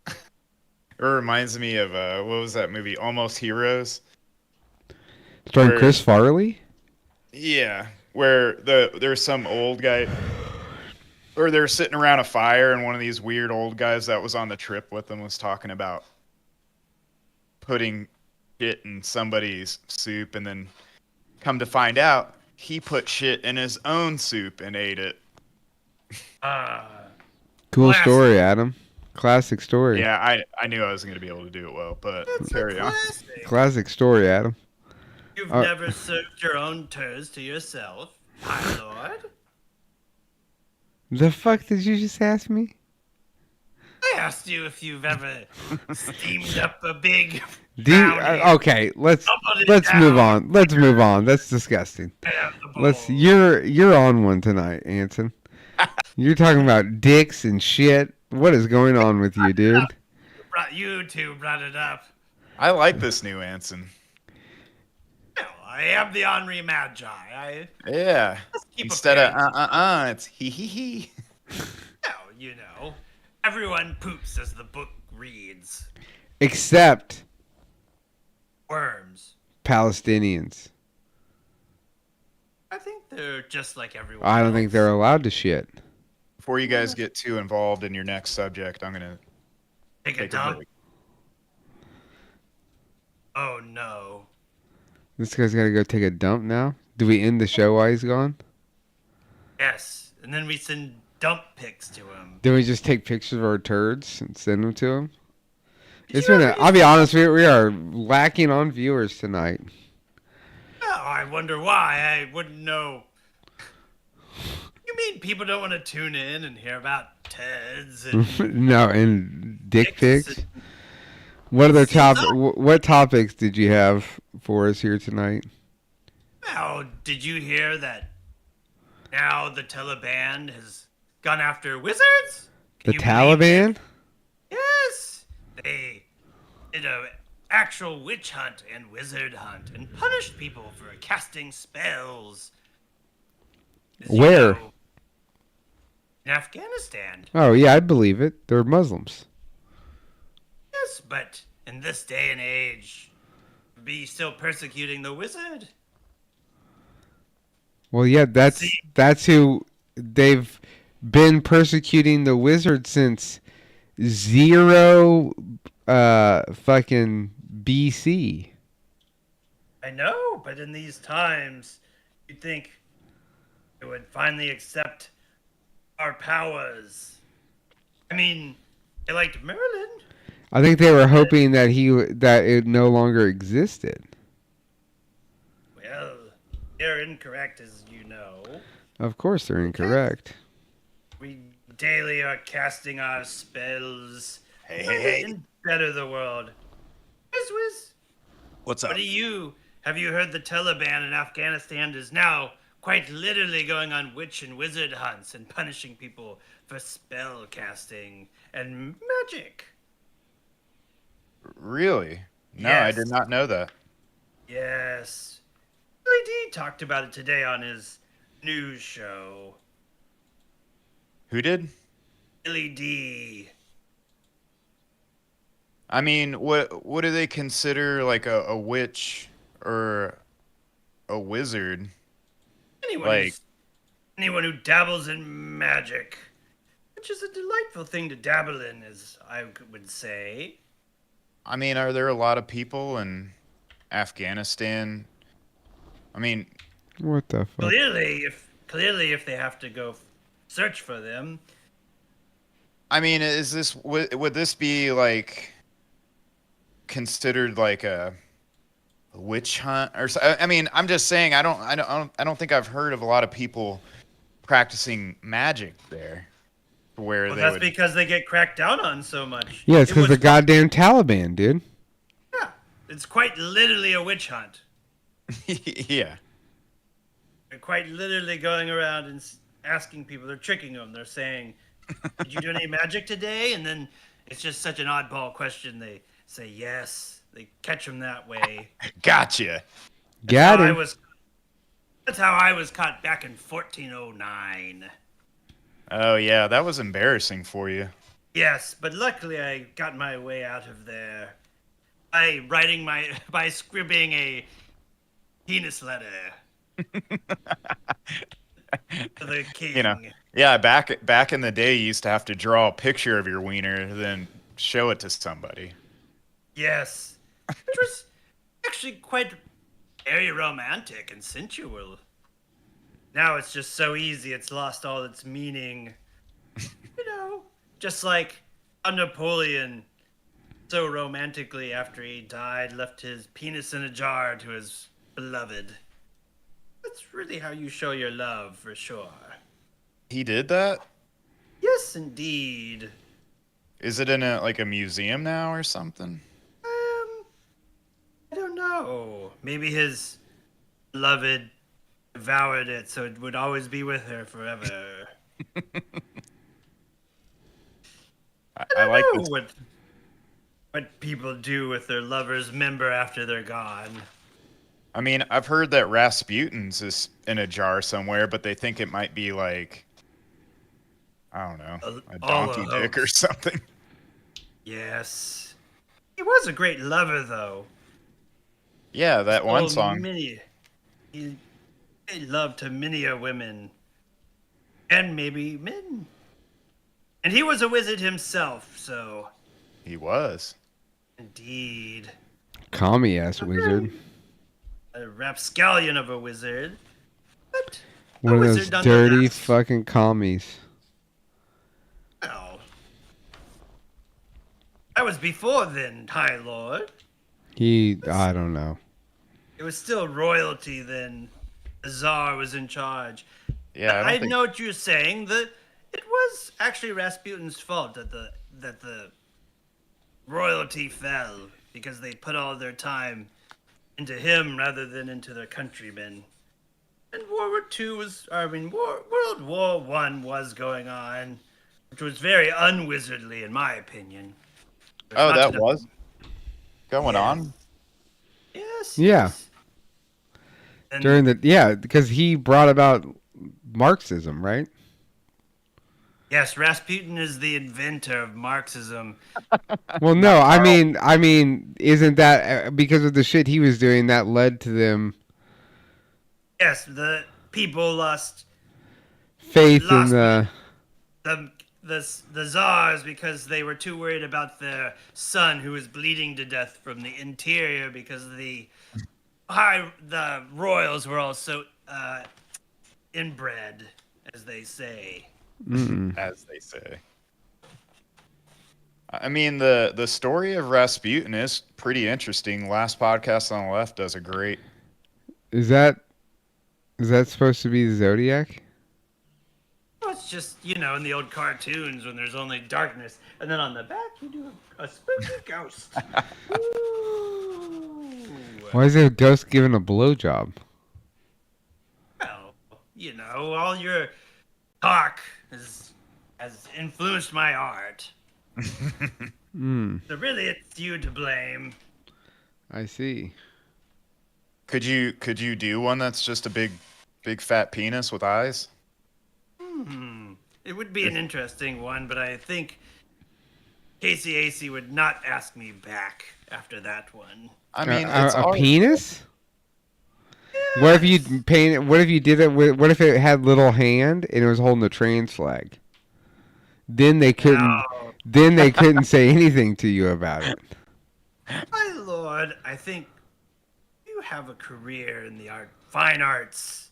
It reminds me of, what was that movie, Almost Heroes? Starring Where- Chris Farley? Yeah, where there's some old guy, or they're sitting around a fire, and one of these weird old guys that was on the trip with them was talking about putting shit in somebody's soup, and then come to find out he put shit in his own soup and ate it. Cool Classic. story, Adam. Classic story. Yeah, I knew I wasn't going to be able to do it well, but carry on. Classic. Classic story, Adam. You've Uh, never served your own turds to yourself, my lord. The fuck did you just ask me? I asked you if you've ever steamed up a big Okay, let's Somebody move down. on. Let's move on. That's disgusting. You're on one tonight, Anson. You're talking about dicks and shit. What is going on with you, dude? You two brought it up. I like this new Anson. Well, I am the Henri Magi. Yeah. Keep Instead a of it's he he he. Well, you know, everyone poops as the book reads. Except Worms. Palestinians. I think they're just like everyone I don't think else. they're allowed to shit. Before you guys get too involved in your next subject, I'm gonna Take a take a dump. break. Oh no. This guy's gotta go take a dump now. Do we end the show while he's gone? Yes, and then we send dump pics to him. Do we just take pictures of our turds and send them to him? I'll be honest, we are lacking on viewers tonight. Oh, I wonder why. I wouldn't know. You mean people don't want to tune in and hear about Teds and No, and dick dicks pics. and- What other what topics did you have for us here tonight? Well, did you hear that now the Taliban has gone after wizards? The Can you believe it? Taliban? Yes! They did an actual witch hunt and wizard hunt and punished people for casting spells. As you Where? know, in Afghanistan. Oh yeah, I believe it. They're Muslims. Yes, but in this day and age, be still persecuting the wizard? Well, yeah, that's who they've been persecuting the wizard since fucking BC. I know, but in these times, you'd think they would finally accept our powers. I mean, they liked Merlin. I think they were hoping that that it no longer existed. Well, they're incorrect, as you know. Of course, they're incorrect. We daily are casting our spells. Hey. And better the world. Wiz. What's up? Have you heard the Taliban in Afghanistan is now quite literally going on witch and wizard hunts and punishing people for spell casting and magic? Really? No, I Yes. did not know that. Yes. Billy D talked about it today on his news show. Who did? Billy D. I mean, what do they consider like a witch or a wizard? Anyone who dabbles in magic, which is a delightful thing to dabble in, as I would say. I mean, are there a lot of people in Afghanistan? I mean, What the fuck? Clearly, if they have to go search for them, is this would this be like considered like a witch hunt or so? I mean, I'm just saying I don't think I've heard of a lot of people practicing magic there where well, they that's would because they get cracked down on so much. Yeah, it's It because was- the goddamn Taliban, dude. Yeah, it's quite literally a witch hunt. yeah. They're quite literally going around and asking people. They're tricking them. They're saying, "Did you do any magic today?" And then it's just such an oddball question. They say yes. They catch them that way. Gotcha. Got How I him. was. That's how I was caught back in 1409. Oh yeah, that was embarrassing for you. Yes, but luckily I got my way out of there by scribbling a penis letter to the king. You know, yeah, back in the day, you used to have to draw a picture of your wiener, then show it to somebody. Yes, which was actually quite very romantic and sensual. Now it's just so easy; it's lost all its meaning. You know, just like how Napoleon, so romantically after he died, left his penis in a jar to his beloved. That's really how you show your love, for sure. He did that? Yes, indeed. Is it in a museum now or something? I don't know. Maybe his beloved devoured it, so it would always be with her forever. I like know this. what people do with their lover's member after they're gone. I mean, I've heard that Rasputin's is in a jar somewhere, but they think it might be like, I don't know, a all donkey a dick or hoax. something. Yes. He was a great lover, though. Yeah, that one Oh, song. He made love to many a women. And maybe men. And he was a wizard himself, so He was. indeed. Commie ass wizard. A rapscallion of a wizard. But a One of those wizard dirty nonetheless. fucking commies. Well, that was before then, High Lord. I don't know. It was still royalty then. The Tsar was in charge. Yeah, I I don't think. know what you're saying. That it was actually Rasputin's fault that the royalty fell because they put all their time into him rather than into their countrymen. And World War One was going on, which was very unwizardly in my opinion. There's Oh, not that enough- was going Yes. on? Yes. Yeah. yes. And Because he brought about Marxism, right? yes, Rasputin is the inventor of Marxism. Well, no, I mean, isn't that because of the shit he was doing that led to them Yes, the people lost faith in Lost the the czars because they were too worried about their son who was bleeding to death from the interior because the royals were also inbred, as they say. As they say. I mean, the story of Rasputin is pretty interesting. Last podcast on the left does a great. Is that supposed to be the Zodiac? Well, it's just, you know, in the old cartoons when there's only darkness, and then on the back you do a spooky ghost. Ooh. Why is a ghost giving a blowjob? Well, you know, all your talk has influenced my art. Hmm. So really, it's you to blame. I see. Could you do one that's just a big fat penis with eyes? It would be an interesting one, but I think Casey AC would not ask me back after that one. I mean, a it's already- penis? What if you paint it? What if you did it with? What if it had little hand and it was holding the trans flag? Then they couldn't. No. Then they couldn't say anything to you about it. My lord, I think you have a career in the fine arts.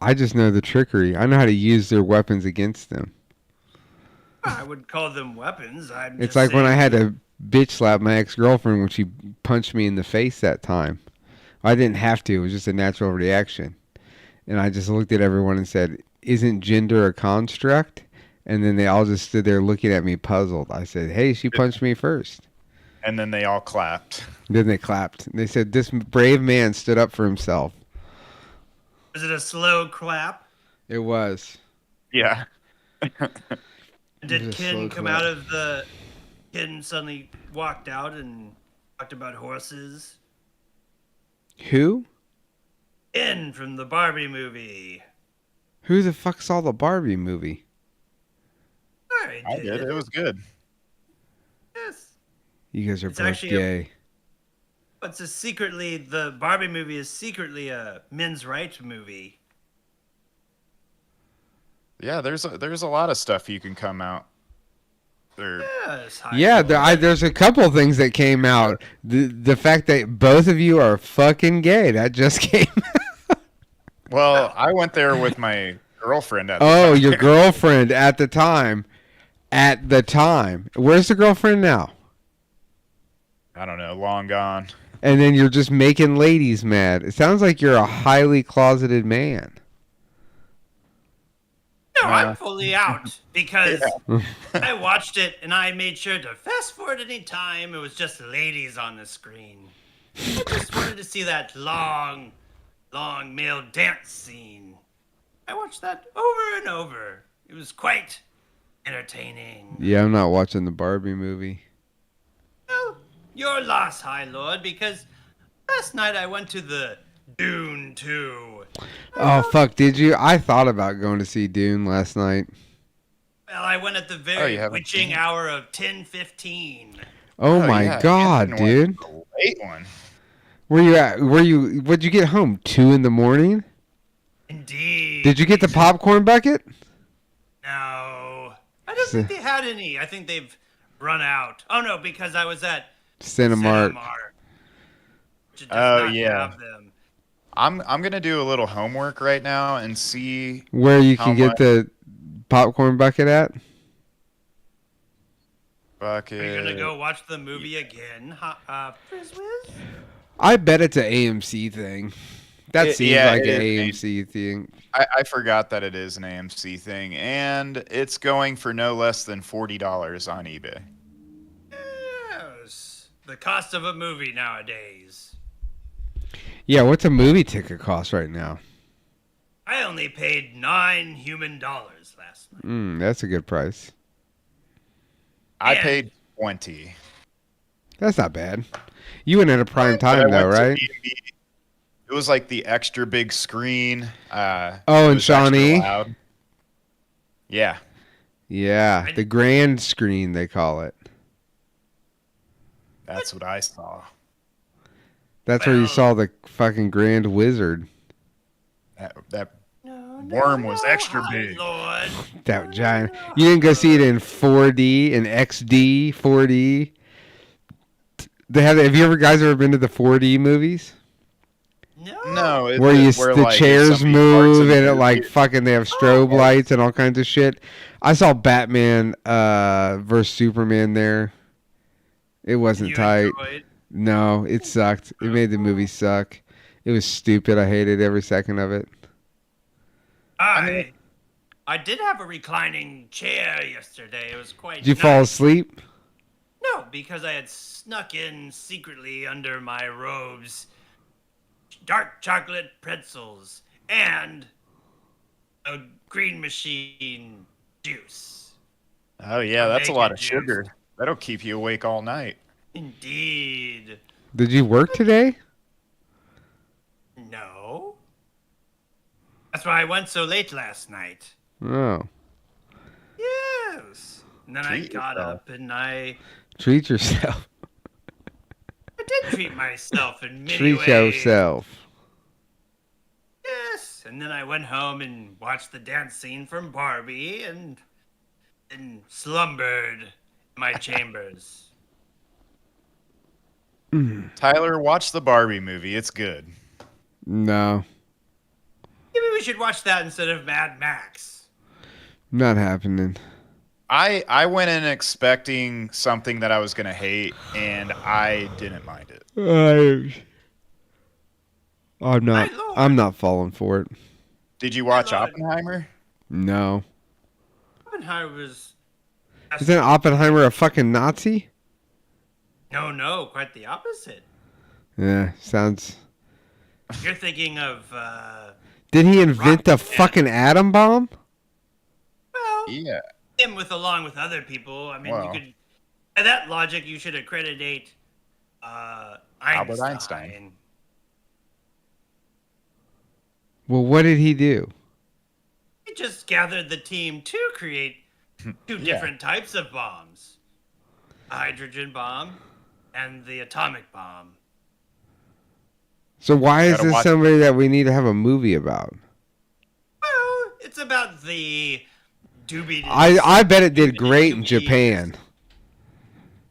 I just know the trickery. I know how to use their weapons against them. I would call them weapons. I'm It's just like when I saying- had to bitch slap my ex-girlfriend when she punched me in the face that time. I didn't have to. It was just a natural reaction. And I just looked at everyone and said, "Isn't gender a construct?" And then they all just stood there looking at me puzzled. I said, "Hey, she punched me first." And then they all clapped. Then they clapped. They said, "This brave man stood up for himself." Was it a slow clap? It was. Yeah. Did was a slow Ken come clap. out of the... Ken suddenly walked out and talked about horses? Who? Ken from the Barbie movie. Who the fuck saw the Barbie movie? I did. It was good. Yes. You guys are It's both actually a- gay. It's the Barbie movie is secretly a men's rights movie. Yeah, there's a lot of stuff you can come out. There. Yes. Yeah, there's a couple things that came out. The fact that both of you are fucking gay, that just came out. Well, I went there with my girlfriend at the Oh, time. your girlfriend at the time. At the time. Where's the girlfriend now? I don't know, long gone. And then you're just making ladies mad. It sounds like you're a highly closeted man. No, I'm fully out because I watched it and I made sure to fast forward any time it was just ladies on the screen. I just wanted to see that long male dance scene. I watched that over and over. It was quite entertaining. Yeah, I'm not watching the Barbie movie. Well, your loss, High Lord, because last night I went to the Dune 2. Oh, fuck, did you? I thought about going to see Dune last night. Well, I went at the Oh, very you haven't witching seen it? hour of 10:15. Oh, my yeah, God, Anthony dude. went to the late one. Where you at? What'd you get home? 2 in the morning? Indeed. Did you get the popcorn bucket? No. I don't think they had any. I think they've run out. Oh, no, because I was at Cinemark. which does Oh, not yeah. have them. I'm gonna do a little homework right now and see. Where you How can get much? the popcorn bucket at? Bucket. Are you going to go watch the movie again? Frizz Whiz? I bet it's an AMC thing. That seems yeah, like it an is AMC thing. I forgot that it is an AMC thing, and it's going for no less than $40 on eBay. Yes. The cost of a movie nowadays. Yeah, what's a movie ticket cost right now? I only paid $9 human last night. That's a good price. I Yeah. paid 20. That's not bad. You went at a prime But time I though, went to right? B&B. It was like the extra big screen. Oh, it in was extra Shawnee? loud. Yeah. Yeah, the grand screen they call it. That's what I saw. That's where you Well- saw the fucking Grand Wizard. That worm was extra my big. Lord. That giant. You didn't go see it in 4D and XD 4D. Have you guys ever been to the 4D movies? No, where the like, if chairs somebody farts move in the and it movie, like fucking they have strobe lights and all kinds of shit. I saw Batman versus Superman there. It wasn't You tight. enjoyed? No, it sucked. It made the movie suck. It was stupid. I hated every second of it. I did have a reclining chair yesterday. It was quite. Did you fall nice. asleep? No, because I had snuck in secretly under my robes dark chocolate pretzels and a green machine juice. oh yeah, that's a Make lot it of juice. sugar. That'll keep you awake all night. Indeed. Did you work today? No. That's why I went so late last night. Oh, Yes. And then I Treat got yourself. up and I treat yourself. did treat myself in many Treat ways. yourself. Yes. And then I went home and watched the dance scene from Barbie and slumbered in my chambers. Tyler, watch the Barbie movie. It's good. No, Maybe we should watch that instead of Mad Max. not happening. I went in expecting something that I was gonna hate, and I didn't mind it. I'm not. My lord. I'm not falling for it. Did you watch Lord. Oppenheimer? No. Oppenheimer was. Isn't Oppenheimer a fucking Nazi? No, quite the opposite. Yeah, sounds. You're thinking of, Did he invent the Rocket Man. fucking atom bomb? well, Yeah. him along with other people. I mean, Well. you could. By that logic, you should accreditate Albert Einstein. Well, what did he do? He just gathered the team to create two different types of bombs: a hydrogen bomb and the atomic bomb. So why is Gotta this watch- somebody that we need to have a movie about? Well, it's about the dubious. I bet it did dubious- great in dubious- Japan.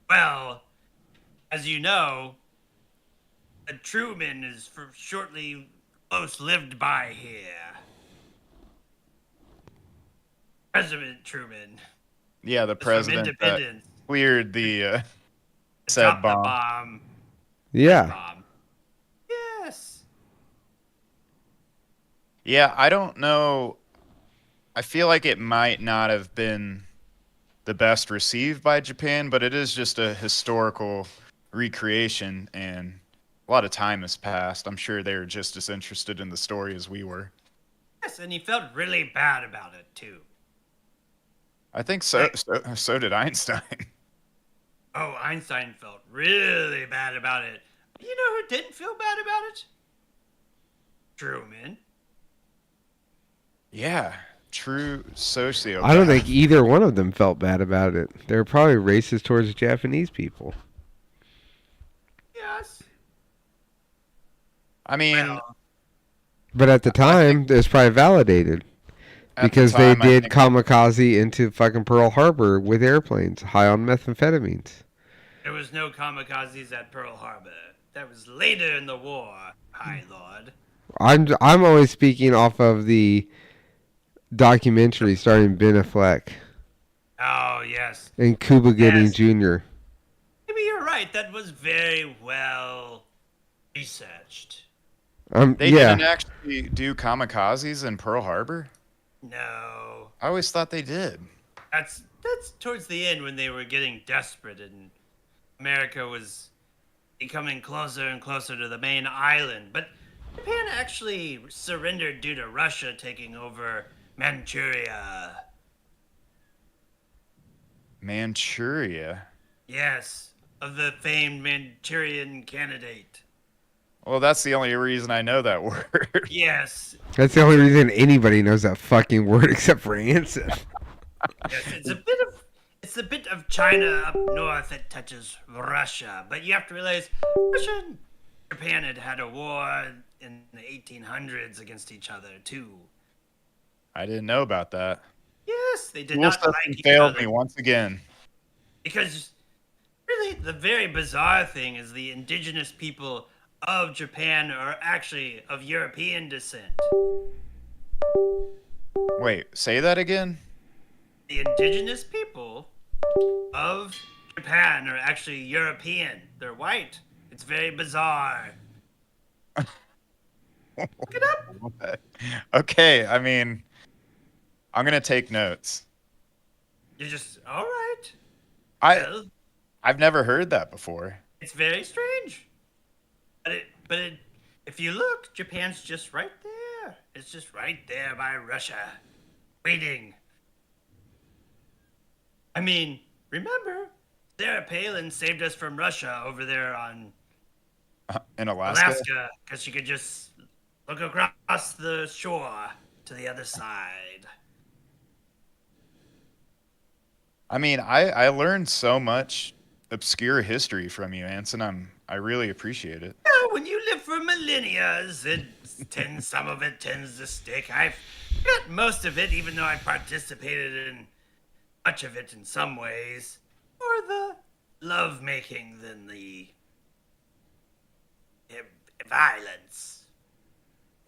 Well, as you know, Truman is shortly close lived by here. President Truman. Yeah, the is from president that Independence. cleared the said Dropped the bomb. bomb. Yeah. Bomb. Yes. Yeah, I don't know. I feel like it might not have been the best received by Japan, but it is just a historical recreation, and a lot of time has passed. I'm sure they were just as interested in the story as we were. Yes, and he felt really bad about it too. I think so. So did Einstein. Oh, Einstein felt really bad about it. You know who didn't feel bad about it? Truman. Yeah, true sociopath. I don't think either one of them felt bad about it. They were probably racist towards Japanese people. Yes. I mean, Well, But at the time, it was probably validated. at the Because time, I they did think- kamikaze into fucking Pearl Harbor with airplanes, high on methamphetamines. there was no kamikazes at Pearl Harbor. That was later in the war, High Lord. I'm always speaking off of the documentary starring Ben Affleck Oh, yes. and Cuba Gooding Yes. Jr. Maybe you're right. That was very well researched. They Yeah, didn't actually do kamikazes in Pearl Harbor. No. I always thought they did. That's towards the end when they were getting desperate and America was becoming closer and closer to the main island. But Japan actually surrendered due to Russia taking over Manchuria. Manchuria. Yes, of the famed Manchurian candidate. Well, that's the only reason I know that word. Yes, that's the only reason anybody knows that fucking word except for Anson. yes, it's a bit of China up north that touches Russia, but you have to realize Russia and Japan had a war in the 1800s against each other too. I didn't know about that. Yes, they did School not system like each failed other me once again. because really the very bizarre thing is the indigenous people of Japan are actually of European descent. Wait, say that again? The indigenous people of Japan are actually European. They're white. It's very bizarre. Okay, I mean, I'm gonna take notes. You're just all right. I Well, I've never heard that before. it's very strange. But if you look, Japan's just right there. It's just right there by Russia, waiting. I mean, remember, Sarah Palin saved us from Russia over there on In Alaska? Alaska, because she could just look across the shore to the other side. I mean, I learned so much obscure history from you, Anson. I really appreciate it. Well, when you live for millennia, some of it tends to stick. I've got most of it, even though I participated in much of it in some ways. More the love making than the violence.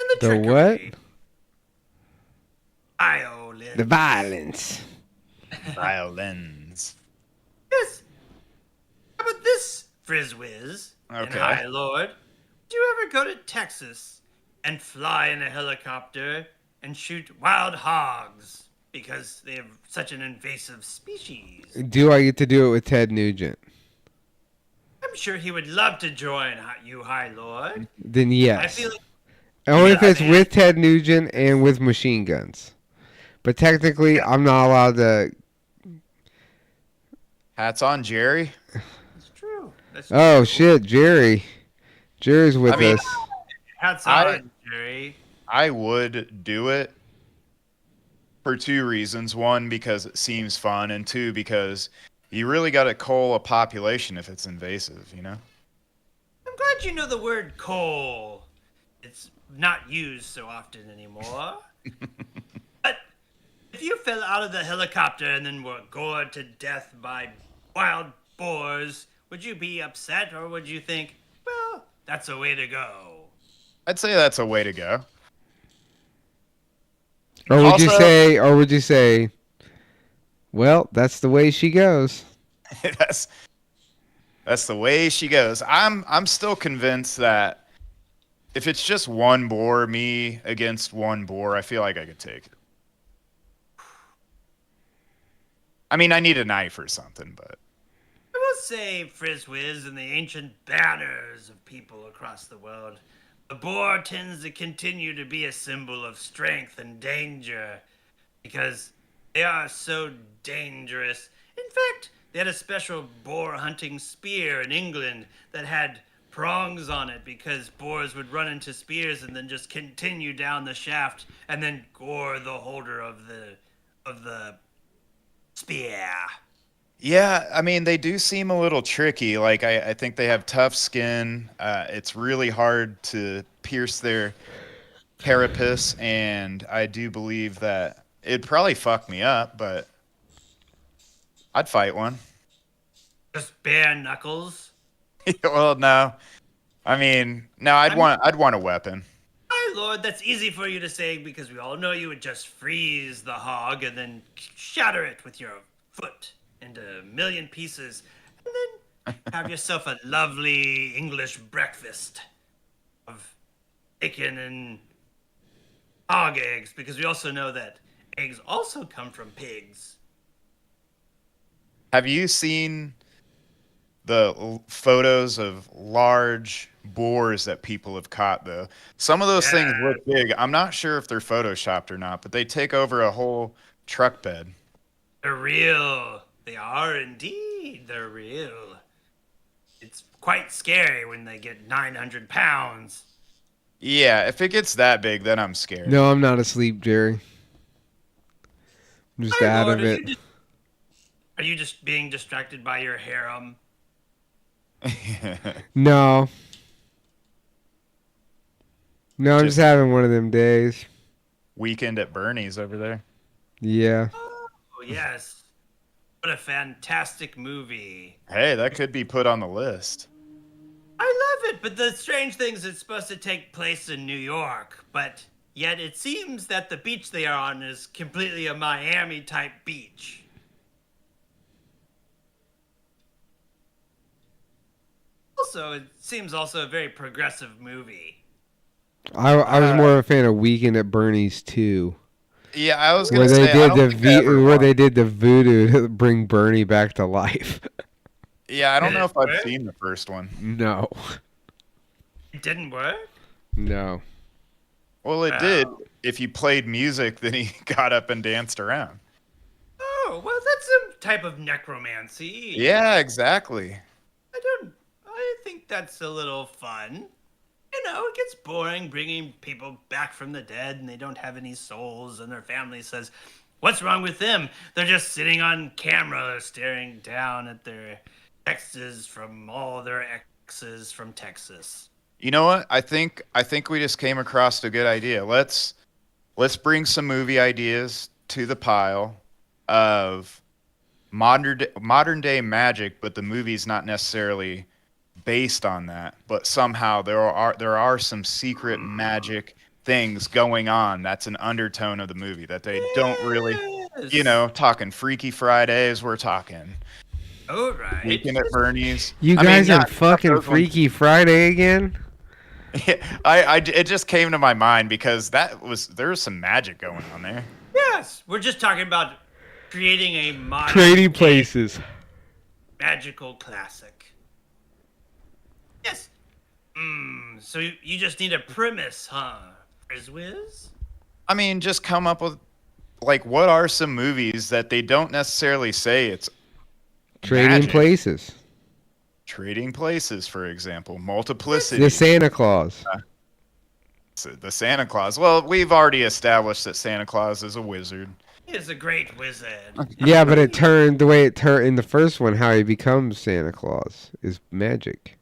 And The trickery. what? Violence. The violence. Violins. Yes. How about this, Frizzwiz and Okay. High Lord? Did you ever go to Texas and fly in a helicopter and shoot wild hogs because they have such an invasive species? Do I get to do it with Ted Nugent? I'm sure he would love to join you, High Lord. Then yes. I feel like Only if Yeah, it's man. with Ted Nugent and with machine guns. But technically, I'm not allowed to. Hats on, Jerry. it's true. That's Oh true. shit, Jerry. Jerry's with I mean, us. Hats I- on, Jerry. I would do it for two reasons. One, because it seems fun, and two, because you really got to cull a population if it's invasive, you know? I'm glad you know the word coal. It's not used so often anymore. But if you fell out of the helicopter and then were gored to death by wild boars, would you be upset or would you think, well, that's a way to go? I'd say that's a way to go. Or would you Also- say? Or would you say? Well, that's the way she goes. that's the way she goes. I'm still convinced that if it's just one boar, me against one boar, I feel like I could take it. I mean, I need a knife or something, but I will say, Frizzwiz, in the ancient banners of people across the world, the boar tends to continue to be a symbol of strength and danger because they are so dangerous. In fact, they had a special boar hunting spear in England that had prongs on it because boars would run into spears and then just continue down the shaft and then gore the holder of the spear. yeah, I mean, they do seem a little tricky. Like, I think they have tough skin. It's really hard to pierce their carapace, and I do believe that it'd probably fuck me up, but I'd fight one. Just bare knuckles. Well, no. I mean, no, I'd want a weapon. My lord, that's easy for you to say because we all know you would just freeze the hog and then shatter it with your foot into a million pieces, and then have yourself a lovely English breakfast of bacon and hog eggs, because we also know that eggs also come from pigs. Have you seen the photos of large boars that people have caught, though? Some of those things Yeah. look big. I'm not sure if they're photoshopped or not, but they take over a whole truck bed. They're real. They are indeed. They're real. It's quite scary when they get 900 pounds. Yeah, if it gets that big, then I'm scared. No, I'm not asleep, Jerry. I'm just My out lord, of are it. Are you just being distracted by your harem? No. No, I'm just having one of them days. Weekend at Bernie's over there. Yeah. Oh, yes. What a fantastic movie. Hey, that could be put on the list. I love it, but the strange thing is it's supposed to take place in New York, but yet it seems that the beach they are on is completely a Miami-type beach. Also, it seems also a very progressive movie. I was more of a fan of Weekend at Bernie's too, Yeah, I was where gonna they say I did don't the think I ever where they watched- did the voodoo to bring Bernie back to life. Yeah, I don't know if I've Right? seen the first one. No, It didn't work? no. Well, it did. If you played music, then he got up and danced around. Oh, well, that's some type of necromancy. Yeah, exactly. I think that's a little fun. You know, it gets boring bringing people back from the dead and they don't have any souls and their family says, what's wrong with them? They're just sitting on camera staring down at their exes from all their exes from Texas. You know what? I think we just came across a good idea. Let's bring some movie ideas to the pile of modern day magic, but the movie's not necessarily based on that. But somehow there are some secret magic things going on. That's an undertone of the movie that they don't really, Yes. talking Freaky Fridays. We're talking All right. Weekend at Bernie's. You I mean, guys not- are fucking not those ones. Freaky Friday again? It just came to my mind because there was some magic going on there. Yes, we're just talking about creating a modern Trading day places. magical classic. Yes. So you just need a premise, huh? Frizz-Wiz? I mean, just come up with like what are some movies that they don't necessarily say it's Trading magic? places. Trading Places, for example, Multiplicity, The Santa Claus. the Santa Claus. Well, we've already established that Santa Claus is a wizard. He is a great wizard. Yeah, but the way it turned in the first one, how he becomes Santa Claus is magic.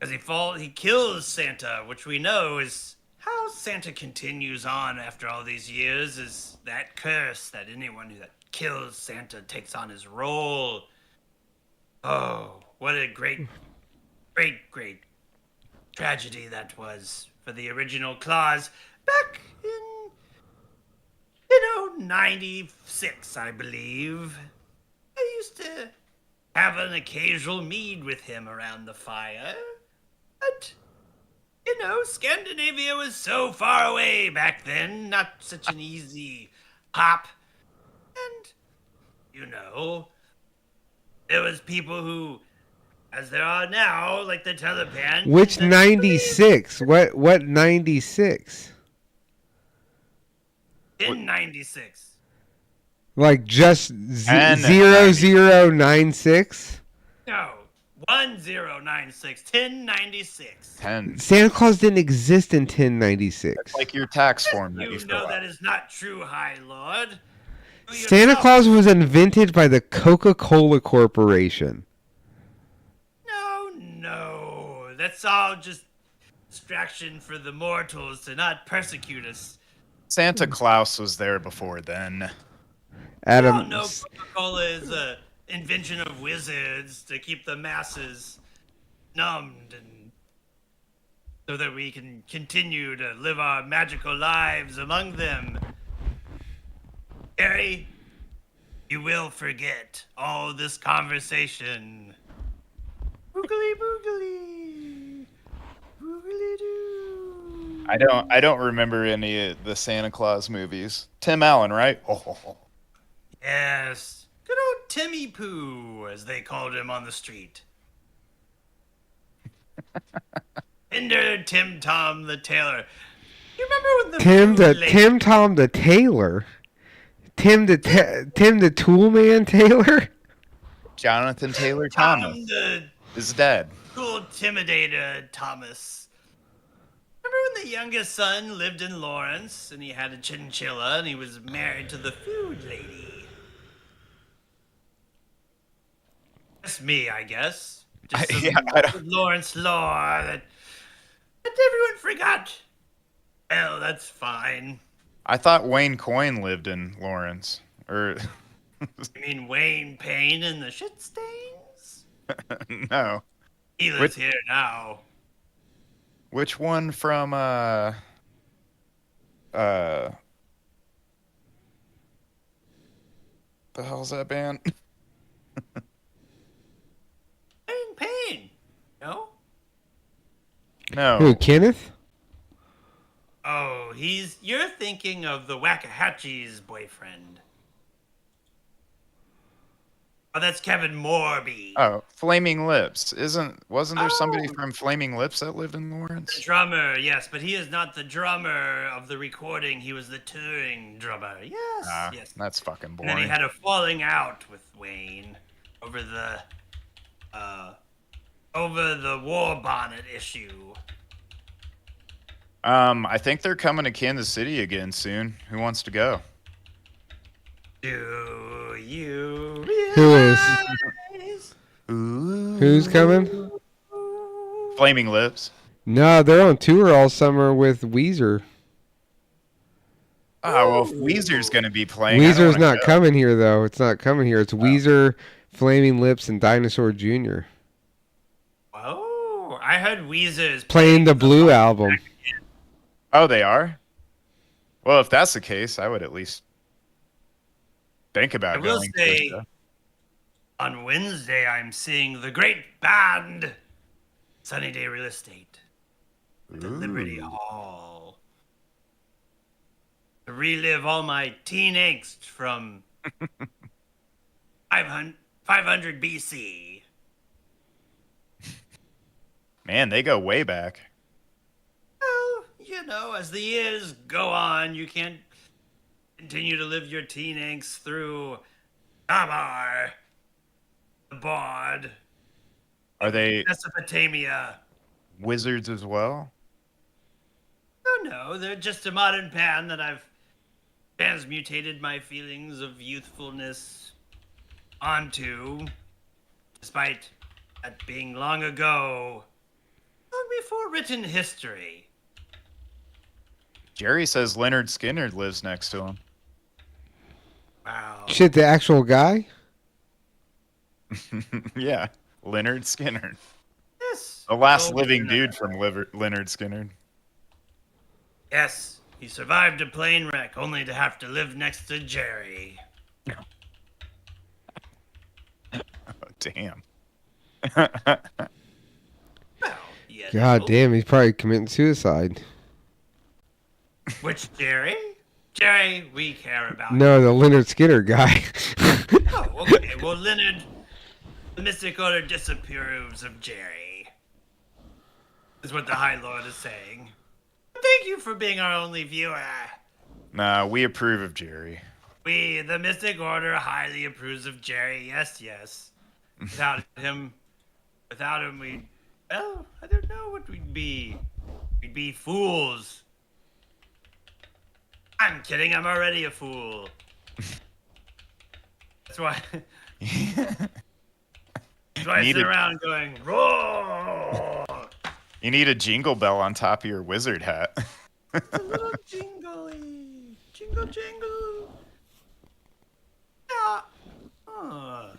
As he kills Santa, which we know is how Santa continues on after all these years, is that curse that anyone who kills Santa takes on his role. Oh, what a great tragedy that was for the original Claus back in, 96, I believe. I used to have an occasional mead with him around the fire. But, Scandinavia was so far away back then, not such an easy hop. And, there was people who, as there are now, like the Taliban. Which that 96? What 96? In 96. Like just And 0096? No, 1096, 1096. 10. Santa Claus didn't exist in 1096. Like your tax form that you You fill know out. that is not true, High Lord. You Santa yourself- Claus was invented by the Coca-Cola Corporation. No. That's all just distraction for the mortals to not persecute us. Santa Claus was there before then. Adam, No, Coca-Cola is a invention of wizards to keep the masses numbed and so that we can continue to live our magical lives among them. Harry, you will forget all this conversation. Boogly boogly. Boogly doo. I don't remember any of the Santa Claus movies. Tim Allen, right? Oh. Yes. Good old Timmy Poo, as they called him on the street. Ender Tim Tom the Tailor. You remember when the food lady- Tim Tom the Tailor? Tim the Tool Man Taylor? Jonathan Taylor Tom Thomas the is dead. cool intimidator Thomas. Remember when the youngest son lived in Lawrence and he had a chinchilla and he was married to the food lady? Just me, I guess. Just some Yeah, I don't- Lawrence lore that everyone forgot. Well, that's fine. I thought Wayne Coyne lived in Lawrence. Or You mean Wayne Payne and the shit stains? no. He lives here now. Which one from the hell's that band? Pain. No? Who, No. Kenneth? Oh, you're thinking of the Waxahachie's boyfriend. Oh, that's Kevin Morby. Oh, Flaming Lips. Wasn't there somebody Oh. from Flaming Lips that lived in The Lawrence? drummer, yes, but he is not the drummer of the recording. He was the touring drummer. Yes, yes. That's fucking And boring. then he had a falling out with Wayne over the war bonnet issue. I think they're coming to Kansas City again soon. Who wants to go? Do you Who is? realize? Who's coming? Flaming Lips. No, they're on tour all summer with Weezer. Oh, well, if Weezer's going to be playing. I don't Weezer's wanna not go. coming here, though. It's not coming here. It's Weezer, Flaming Lips, and Dinosaur Jr. Oh, I heard Weezer's Playing the Blue album. Oh, they are? Well, if that's the case, I would at least think about I will going. say, to a show. on Wednesday, I'm seeing the great band, Sunny Day Real Estate, at the Liberty Hall. To relive all my teen angst from 500 BC. Man, they go way back. Well, you know, as the years go on, you can't continue to live your teen angst through Abar, the Bard, Are they Mesopotamia. wizards as well? Oh no, they're just a modern band that I've transmutated my feelings of youthfulness onto, despite that being long ago, long before written history. Jerry says Leonard Skinner lives next to him. Wow. Shit, the actual guy? Yeah, Leonard Skinner. Yes. The last Oh, living Leonard. dude from Leonard Skinner. Yes, he survived a plane wreck only to have to live next to Jerry. Oh, damn. Well, yeah. God damn, he's probably committing suicide. Which Jerry? Jerry, we care about. No, the Leonard Skinner guy. Oh, okay. Well, Leonard, the Mystic Order disapproves of Jerry. Is what the High Lord is saying. Thank you for being our only viewer. Nah, we approve of Jerry. We, the Mystic Order, highly approves of Jerry. Yes, yes. Without him, we, well, I don't know what we'd be. We'd be fools. I'm kidding. I'm already a fool. That's why. That's why I Need sit a- around going, roar. You need a jingle bell on top of your wizard hat. A little jingly. Jingle, jingle. Yeah. Oh.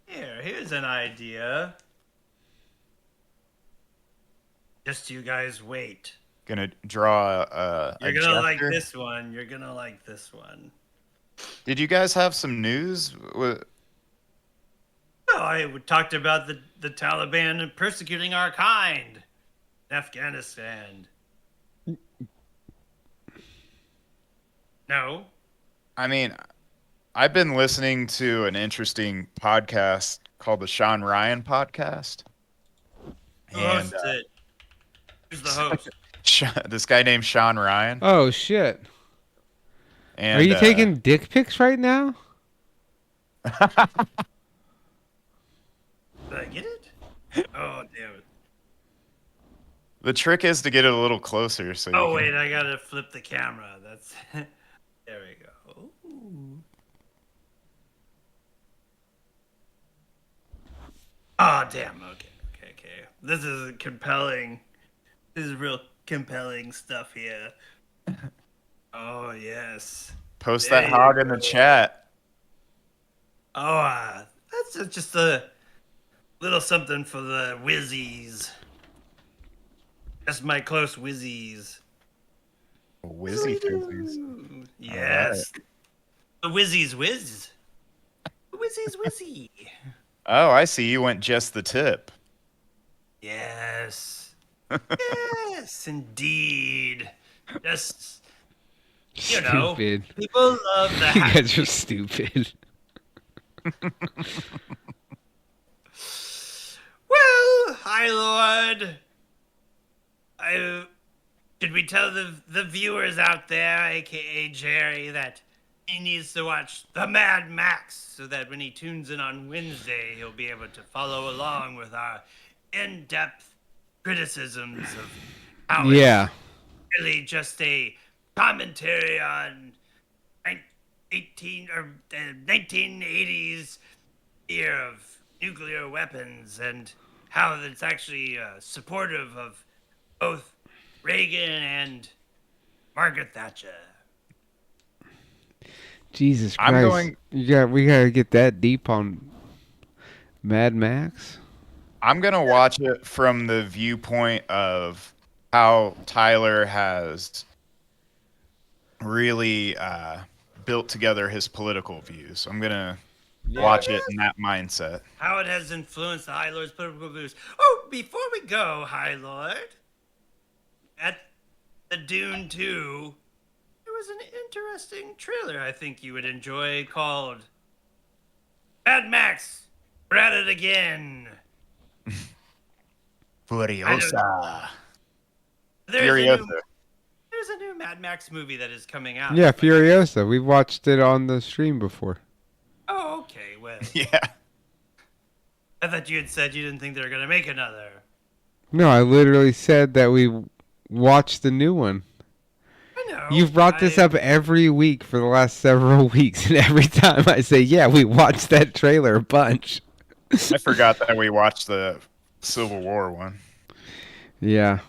Here's an idea. Just you guys wait. Gonna draw a You're gonna like gesture. this one. You're gonna like this one. Did you guys have some news? Oh, I talked about the Taliban persecuting our kind in Afghanistan. No. I mean, I've been listening to an interesting podcast called the Sean Ryan Podcast. Who And hosts it? Who's the host? this guy named Sean Ryan. Oh, shit. And, Are you taking dick pics right now? Did I get it? Oh, damn it. the trick is to get it a little closer. So Oh, you wait, can, I gotta flip the camera. That's. There we go. Ooh. Oh, damn. Okay. This is compelling. This is real compelling stuff here. Oh, yes. post There that you hog in the go. chat. Oh, that's just a Little something for the whizzies. That's my close whizzies. Whizzy fizzies. Ooh, yes. The whizzies whiz. The whizzies whizzy. Oh, I see. You went just the tip. Yes. Yes, indeed. Just, you know, Stupid. people love the You happy. guys are stupid. Well, High Lord, should we tell the viewers out there, aka Jerry, that he needs to watch the Mad Max so that when he tunes in on Wednesday, he'll be able to follow along with our in-depth criticisms of how Yeah. it's really just a commentary on 1980s year of nuclear weapons and how it's actually supportive of both Reagan and Margaret Thatcher. Jesus I'm Christ. going- We gotta get that deep on Mad Max. I'm gonna watch it from the viewpoint of how Tyler has really built together his political views. I'm gonna watch it in that mindset. How it has influenced the High Lord's political views. Oh, before we go, High Lord, at the Dune 2, there was an interesting trailer I think you would enjoy called Mad Max, we're at it again. Furiosa. There's Furiosa. a new Mad Max movie that is coming out. Yeah, Furiosa. We watched it on the stream before. Oh, okay. Well, Yeah. I thought you had said you didn't think they were going to make another. No, I literally said that we watched the new one. I know. You've brought this up every week for the last several weeks, and every time I say, yeah, we watched that trailer a bunch. I forgot that we watched the Civil War one. Yeah.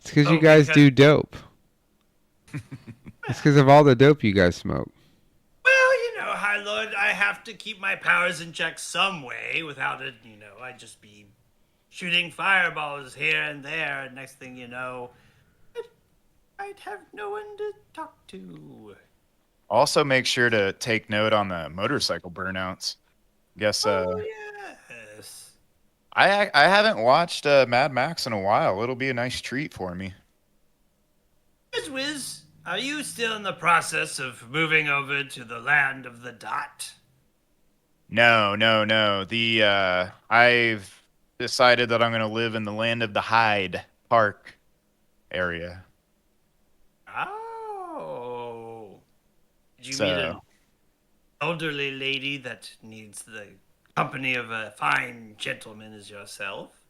It's because you Oh, guys because- do dope. It's because of all the dope you guys smoke. Well, you know, High Lord, I have to keep my powers in check some way. Without it, you know, I'd just be shooting fireballs here and there, and next thing you know, I'd have no one to talk to. Also, make sure to take note on the motorcycle burnouts. Guess Oh, yes. I haven't watched Mad Max in a while. It'll be a nice treat for me. Wiz, are you still in the process of moving over to the land of the dot? No. I've decided that I'm gonna live in the land of the Hyde Park area. Oh. Did you So- meet an elderly lady that needs the company of a fine gentleman as yourself?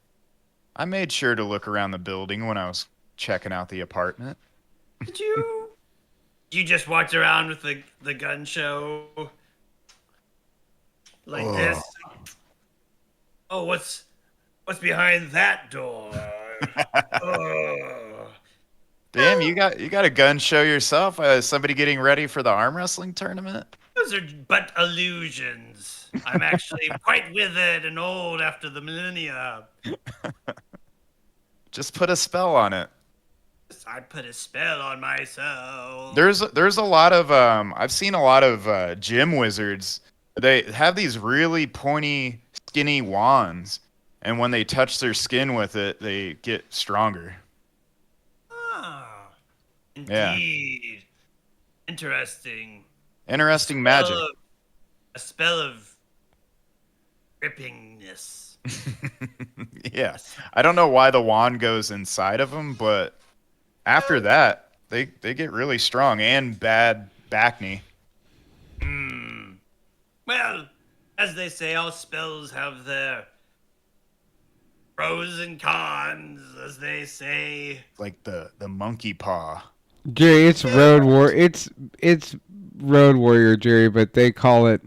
I made sure to look around the building when I was checking out the apartment. Did you? You just walked around with the gun show like this? Oh, what's behind that door? Oh. Damn, you got a gun show yourself? Somebody getting ready for the arm wrestling tournament? Those are but illusions. I'm actually quite withered and old after the millennia. Just put a spell on it. I put a spell on myself. There's a lot of I've seen a lot of gym wizards. They have these really pointy, skinny wands, and when they touch their skin with it, they get stronger. Ah, Yeah. indeed. Interesting. Interesting magic. A spell of grippingness. Yeah. I don't know why the wand goes inside of them, but after that, they get really strong and bad back knee. Hmm. Well, as they say, all spells have their pros and cons, as they say. Like the monkey paw. Jerry, it's it's Road Warrior, Jerry, but they call it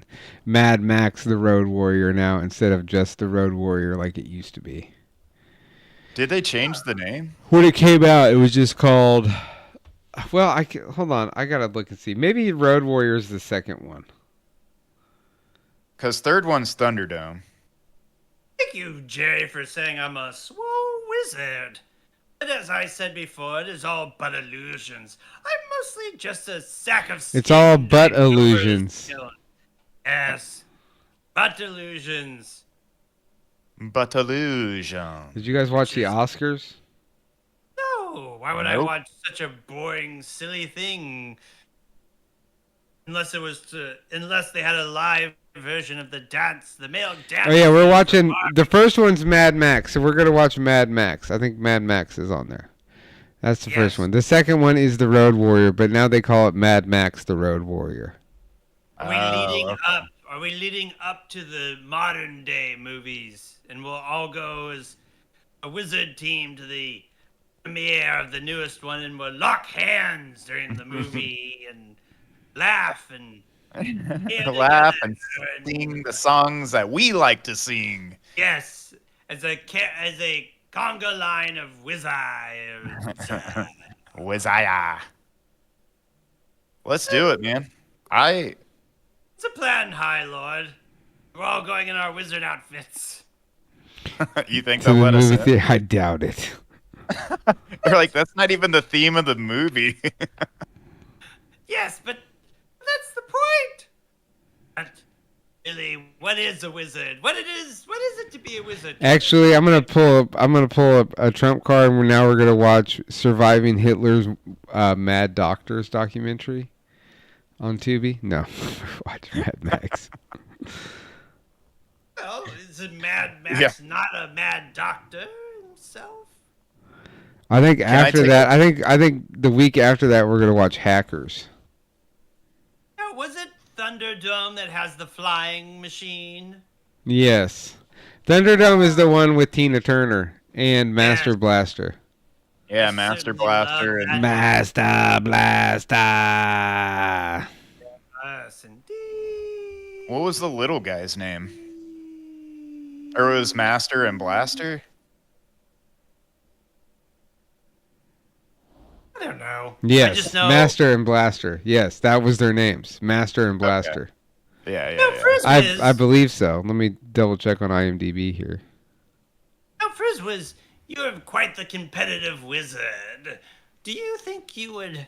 Mad Max the Road Warrior now instead of just the Road Warrior like it used to be. Did they change the name? When it came out, it was just called. Well, hold on. I gotta look and see. Maybe Road Warrior is the second one. Because third one's Thunderdome. Thank you, Jerry, for saying I'm a swole wizard. But as I said before, it is all but illusions. I'm mostly just a sack of skin. It's all but that ignores illusions. the villain. Yes, but illusions. But illusion. Did you guys watch the Oscars? No, why would I Nope. watch such a boring, silly thing? Unless they had a live version of the male dance. Oh yeah, we're scene watching. from The first one's Mad Max, so we're gonna watch Mad Max. I think Mad Max is on there. That's the first Yes. one. The second one is The Road Warrior, but now they call it Mad Max: The Road Warrior. Are we Oh, leading okay. up? Are we leading up to the modern day movies, and we'll all go as a wizard team to the premiere of the newest one, and we'll lock hands during the movie and laugh and Laugh and together sing the songs that we like to sing. yes, as a conga line of wizards. Wizaya. Let's do it, man. It's a plan, High Lord. We're all going in our wizard outfits. You think To they'll the let us movie in? theater. I doubt it. They're like, that's not even the theme of the movie. Yes, but that's the point. But really, what is a wizard? What is it to be a wizard? Actually, I'm gonna pull up a trump card, and now we're gonna watch Surviving Hitler's Mad Doctors documentary on Tubi. No, watch Mad Max. Well, is it Mad Max not a mad doctor himself? I think I after take that, I think the week after that, we're gonna watch Hackers. No, was it Thunderdome that has the flying machine? Yes, Thunderdome is the one with Tina Turner and Master Yes. Blaster. Yeah, I Master certainly love Blaster and that. Master Blaster. Yes, indeed. what was the little guy's name? Or it was Master and Blaster? I don't know. I Yes, just know. Master and Blaster. Yes, that was their names, Master and Blaster. Yeah. No, Frizz I believe so. Let me double check on IMDb here. Now, Frizz, you're quite the competitive wizard. Do you think you would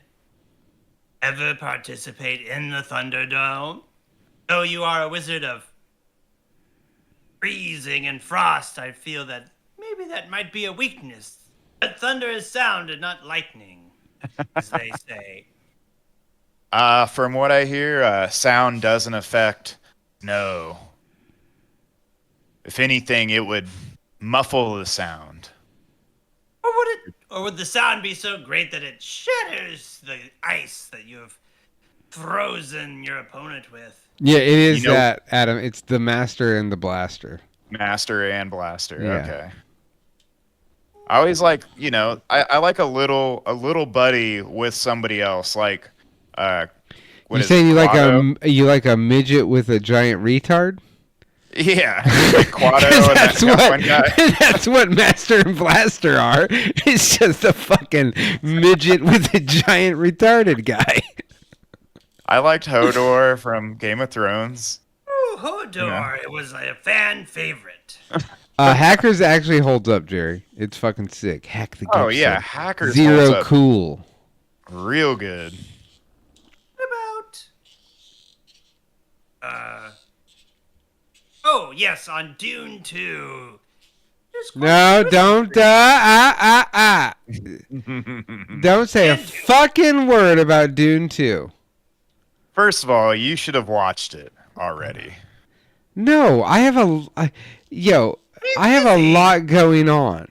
ever participate in the Thunderdome? Though you are a wizard of freezing and frost, I feel that maybe that might be a weakness. But thunder is sound and not lightning, as they say. From what I hear, sound doesn't affect snow. If anything, it would muffle the sound. Or would the sound be so great that it shatters the ice that you have frozen your opponent with? Yeah, it is You know- that, Adam. It's the Master and the Blaster. Master and Blaster. Yeah. Okay. I always like, I like a little buddy with somebody else. Like, what You is saying it, Quado? you like a midget with a giant retard? Yeah, like Quado 'Cause and that one guy. that's what Master and Blaster are. It's just a fucking midget with a giant retarded guy. I liked Hodor from Game of Thrones. Ooh, Hodor, it was a fan favorite. Hackers actually holds up, Jerry. It's fucking sick. Hack the Oh Gibson. yeah, Hackers holds Zero up cool. real good. What about oh yes, on Dune 2. There's quite No, a don't don't say a fucking word about Dune 2. First of all, you should have watched it already. No, I have I have a lot going on.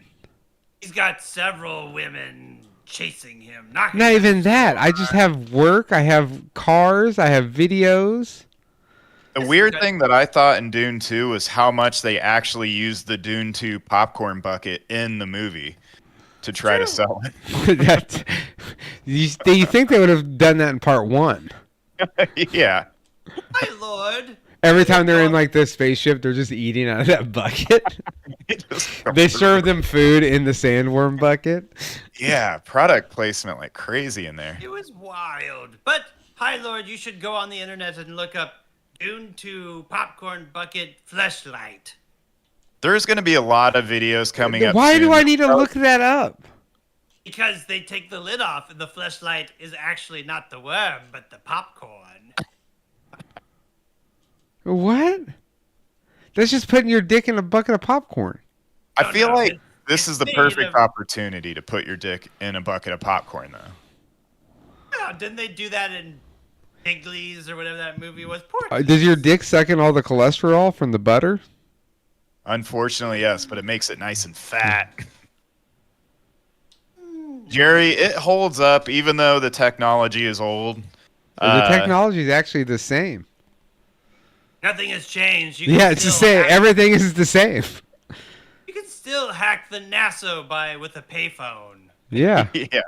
He's got several women chasing him. Knocking Not him even that. I just have work. I have cars. I have videos. The Yes, weird okay. thing that I thought in Dune 2 was how much they actually used the Dune 2 popcorn bucket in the movie to try to sell it. That's, you think they would have done that in part 1? Yeah. My lord. Every time they're in like the spaceship, they're just eating out of that bucket. They serve them food in the sandworm bucket. Yeah, product placement like crazy in there. It was wild. But, High Lord, you should go on the internet and look up Dune 2 popcorn bucket fleshlight. There's going to be a lot of videos coming up. Why soon. do I need to look that up? Because they take the lid off, and the fleshlight is actually not the worm, but the popcorn. What? That's just putting your dick in a bucket of popcorn. I feel no, like it- this it's is the made perfect of- opportunity to put your dick in a bucket of popcorn, though. Yeah, didn't they do that in Piglies or whatever that movie was? Poor Does your dick suck in all the cholesterol from the butter? Unfortunately, yes, but it makes it nice and fat. Jerry, it holds up even though the technology is old. The technology is actually the same. Nothing has changed. You Yeah, can it's the still same. hack- Everything is the same. You can still hack the NASA with a payphone. Yeah. Yeah.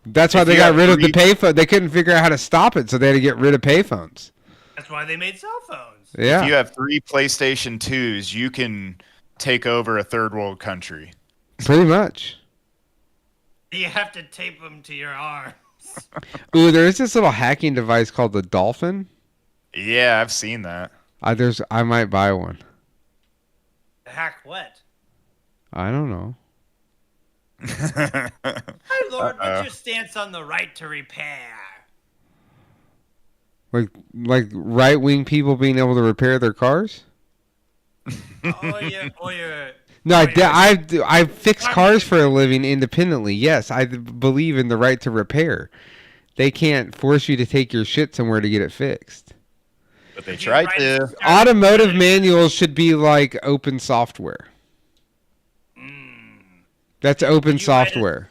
That's why If they you got have rid of the three- payphone. They couldn't figure out how to stop it, so they had to get rid of payphones. That's why they made cell phones. Yeah. If you have 3 PlayStation 2s, you can take over a third world country. Pretty much. You have to tape them to your arms. Ooh, there is this little hacking device called the Dolphin. Yeah, I've seen that. I might buy one. Hack what? I don't know. My lord, what's your stance on the right to repair? Like right wing people being able to repair their cars? Or your No, Oh, yeah. I fix cars for a living independently. Yes, I believe in the right to repair. They can't force you to take your shit somewhere to get it fixed. But they You tried write to. a stern Automotive letter- manuals should be like open software. That's open you write a- software.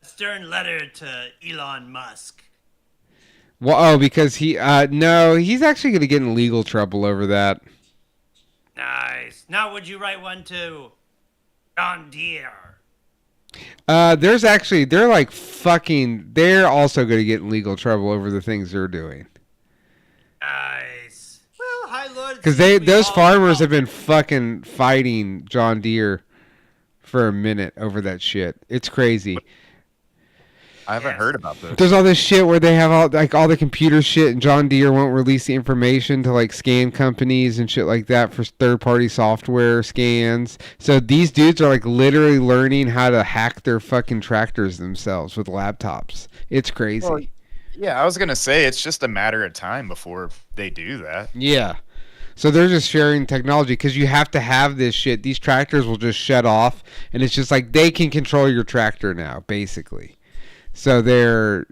Stern letter to Elon Musk. Well, oh, because no, he's actually going to get in legal trouble over that. Nice. Now, would you write one to John Deere? They're like fucking, they're also going to get in legal trouble over the things they're doing. Nice. Well, hi, Lord. Because those farmers have been fucking fighting John Deere for a minute over that shit. It's crazy. I haven't heard about this. There's all this shit where they have all the computer shit, and John Deere won't release the information to like scan companies and shit like that for third-party software scans. So these dudes are like literally learning how to hack their fucking tractors themselves with laptops. It's crazy. Well, yeah, I was going to say it's just a matter of time before they do that. Yeah. So they're just sharing technology because you have to have this shit. These tractors will just shut off, and it's just like they can control your tractor now, basically. So they're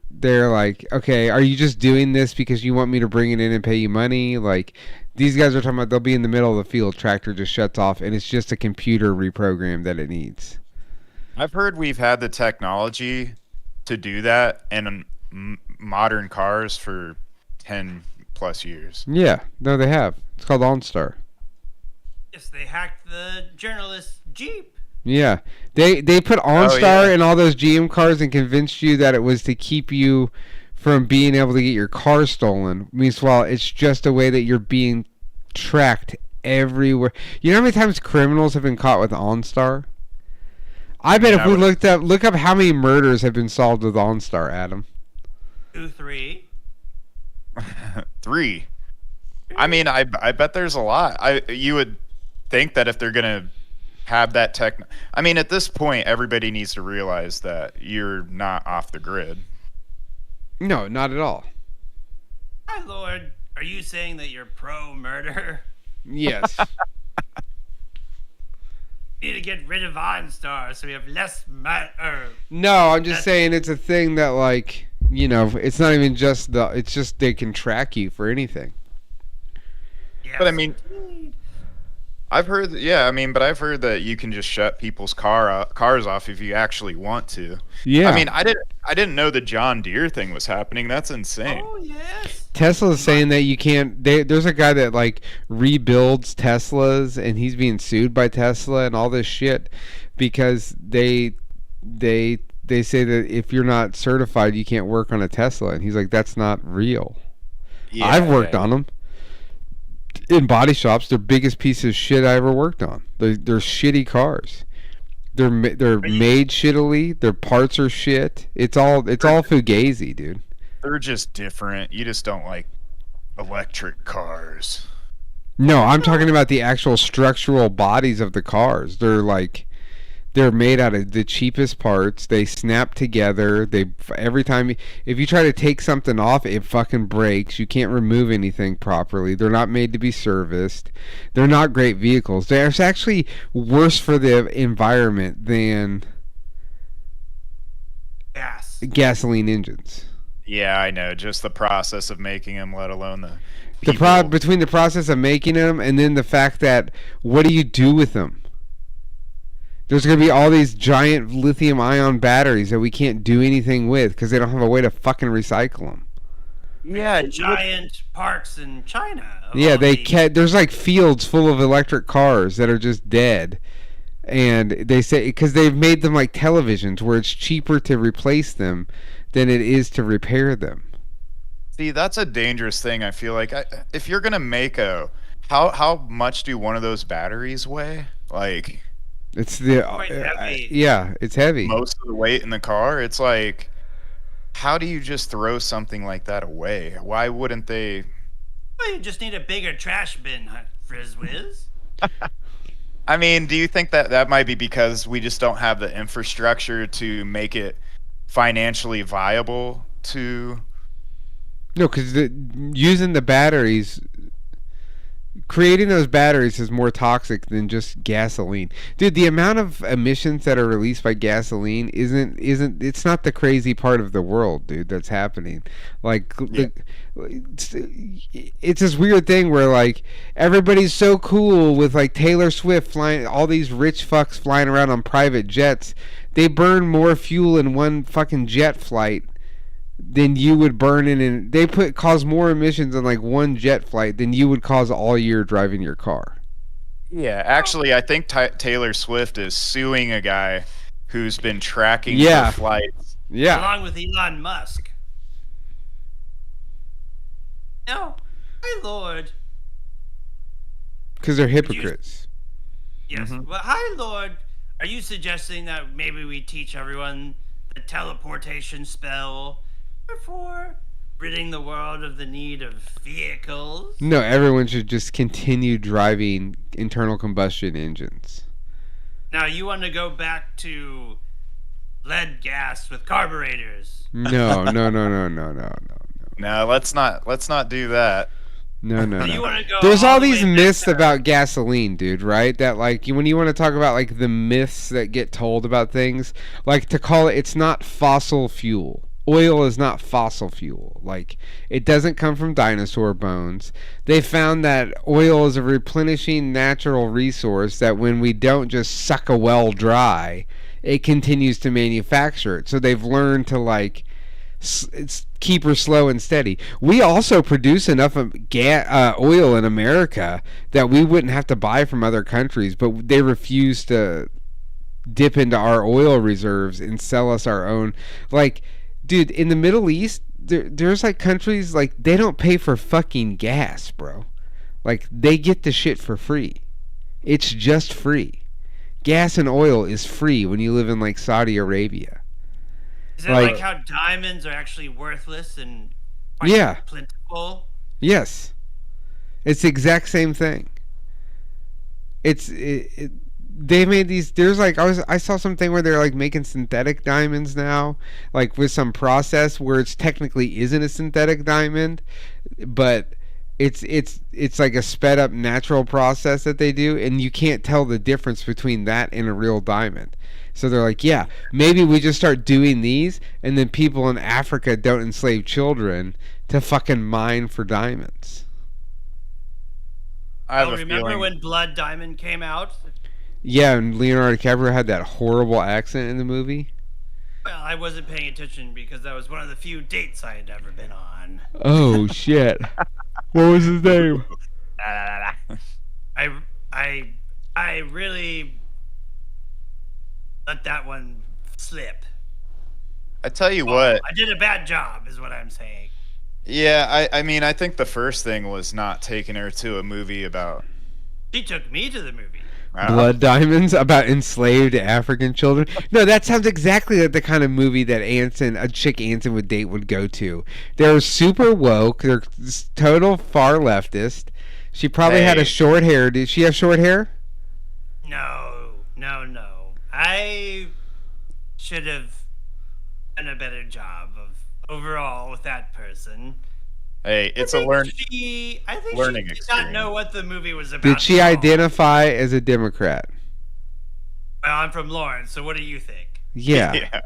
like, okay, are you just doing this because you want me to bring it in and pay you money? Like, these guys are talking about they'll be in the middle of the field, tractor just shuts off, and it's just a computer reprogram that it needs. I've heard we've had the technology to do that in modern cars for 10 plus years. Yeah, no, they have. It's called OnStar. Yes, they hacked the journalist's Jeep. Yeah, they put OnStar yeah. in all those GM cars and convinced you that it was to keep you from being able to get your car stolen. Meanwhile, it's just a way that you're being tracked everywhere. You know how many times criminals have been caught with OnStar? I bet if we look up how many murders have been solved with OnStar, Adam. 2, 3. 3. I mean, I bet there's a lot. You would think that if they're gonna have that tech, I mean, at this point, everybody needs to realize that you're not off the grid. No, not at all. My lord, are you saying that you're pro-murder? Yes. We need to get rid of OnStar so we have less murder. No, I'm just saying it's a thing that, like, you know, it's not even just it's just they can track you for anything. Yes. But I mean, I've heard, but I've heard that you can just shut people's cars off if you actually want to. Yeah. I mean, I didn't know the John Deere thing was happening. That's insane. Oh, yes. Tesla's saying that you can't. There's a guy that like rebuilds Teslas, and he's being sued by Tesla and all this shit because they say that if you're not certified, you can't work on a Tesla, and he's like, that's not real. Yeah, I've worked on them in body shops. They're biggest piece of shit I ever worked on. They're shitty cars. They're made shittily. Their parts are shit. It's all fugazi, dude. They're just different. You just don't like electric cars. No, I'm talking about the actual structural bodies of the cars. They're made out of the cheapest parts. They snap together. Every time if you try to take something off, it fucking breaks. You can't remove anything properly. They're not made to be serviced. They're not great vehicles. They're actually worse for the environment than Gas. gasoline engines. Yeah, I know. Just the process of making them, let alone the Between the process of making them and then the fact that what do you do with them? There's going to be all these giant lithium-ion batteries that we can't do anything with because they don't have a way to fucking recycle them. Yeah, Giant parks in China. of Yeah, all the- there's like fields full of electric cars that are just dead. And they say because they've made them like televisions where it's cheaper to replace them than it is to repair them. See, that's a dangerous thing. I feel like if you're gonna make how much do one of those batteries weigh? Like It's the Quite heavy. yeah, it's heavy. most of the weight in the car. It's like, how do you just throw something like that away? Why wouldn't they? Well, you just need a bigger trash bin, Frizzwiz. I mean, do you think that might be because we just don't have the infrastructure to make it financially viable to? No, because using the batteries, creating those batteries is more toxic than just gasoline. Dude, the amount of emissions that are released by gasoline isn't it's not the crazy part of the world, dude, that's happening. Like it's this weird thing where like everybody's so cool with like Taylor Swift flying, all these rich fucks flying around on private jets. They burn more fuel in one fucking jet flight than you would burn in they cause more emissions on like one jet flight than you would cause all year driving your car. Yeah, actually, I think Taylor Swift is suing a guy who's been tracking Yeah. her flights. Yeah. Along with Elon Musk. No, my lord. Because they're hypocrites. Yes. Well, hi, Lord. Are you suggesting that maybe we teach everyone the teleportation spell before ridding the world of the need of vehicles? No, everyone should just continue driving internal combustion engines. Now, you want to go back to lead gas with carburetors? No. No, let's not do that. No. You want to go? There's all the these way myths back to- about gasoline, dude, right? That like when you want to talk about like the myths that get told about things, like to call it's not fossil fuel. Oil is not fossil fuel. Like it doesn't come from dinosaur bones. They found that oil is a replenishing natural resource that when we don't just suck a well dry, it continues to manufacture it. So they've learned to like it's keep her slow and steady. We also produce enough of oil in America that we wouldn't have to buy from other countries, but they refuse to dip into our oil reserves and sell us our own. Like, dude, in the Middle East, there's like countries like they don't pay for fucking gas, bro. Like they get the shit for free. It's just free. Gas and oil is free when you live in like Saudi Arabia. Is it like- like how diamonds are actually worthless and quite Yeah. plentiful? Yes, it's the exact same thing. They made these. There's like I saw something where they're like making synthetic diamonds now, like with some process where it's technically isn't a synthetic diamond, but it's like a sped up natural process that they do, and you can't tell the difference between that and a real diamond. So they're like, yeah, maybe we just start doing these, and then people in Africa don't enslave children to fucking mine for diamonds. I have Oh, a remember feeling. when Blood Diamond came out? Yeah, and Leonardo DiCaprio had that horrible accent in the movie. Well, I wasn't paying attention because that was one of the few dates I had ever been on. Oh shit! What was his name? I really let that one slip. I tell you what. I did a bad job, is what I'm saying. Yeah, I mean, I think the first thing was not taking her to a movie about She took me to the movie. Blood Diamonds about enslaved African children. No, that sounds exactly like the kind of movie that a chick Anson would date would go to. They're super woke. They're total far leftist. She probably had a Hey. short hair. Did she have short hair? No, no, no. I should have done a better job of overall with that person. Hey, it's I a think learn. I think learning she did not know experience. what the movie was about. Did she at all. identify as a Democrat? Well, I'm from Lawrence, so what do you think? Yeah. Yeah.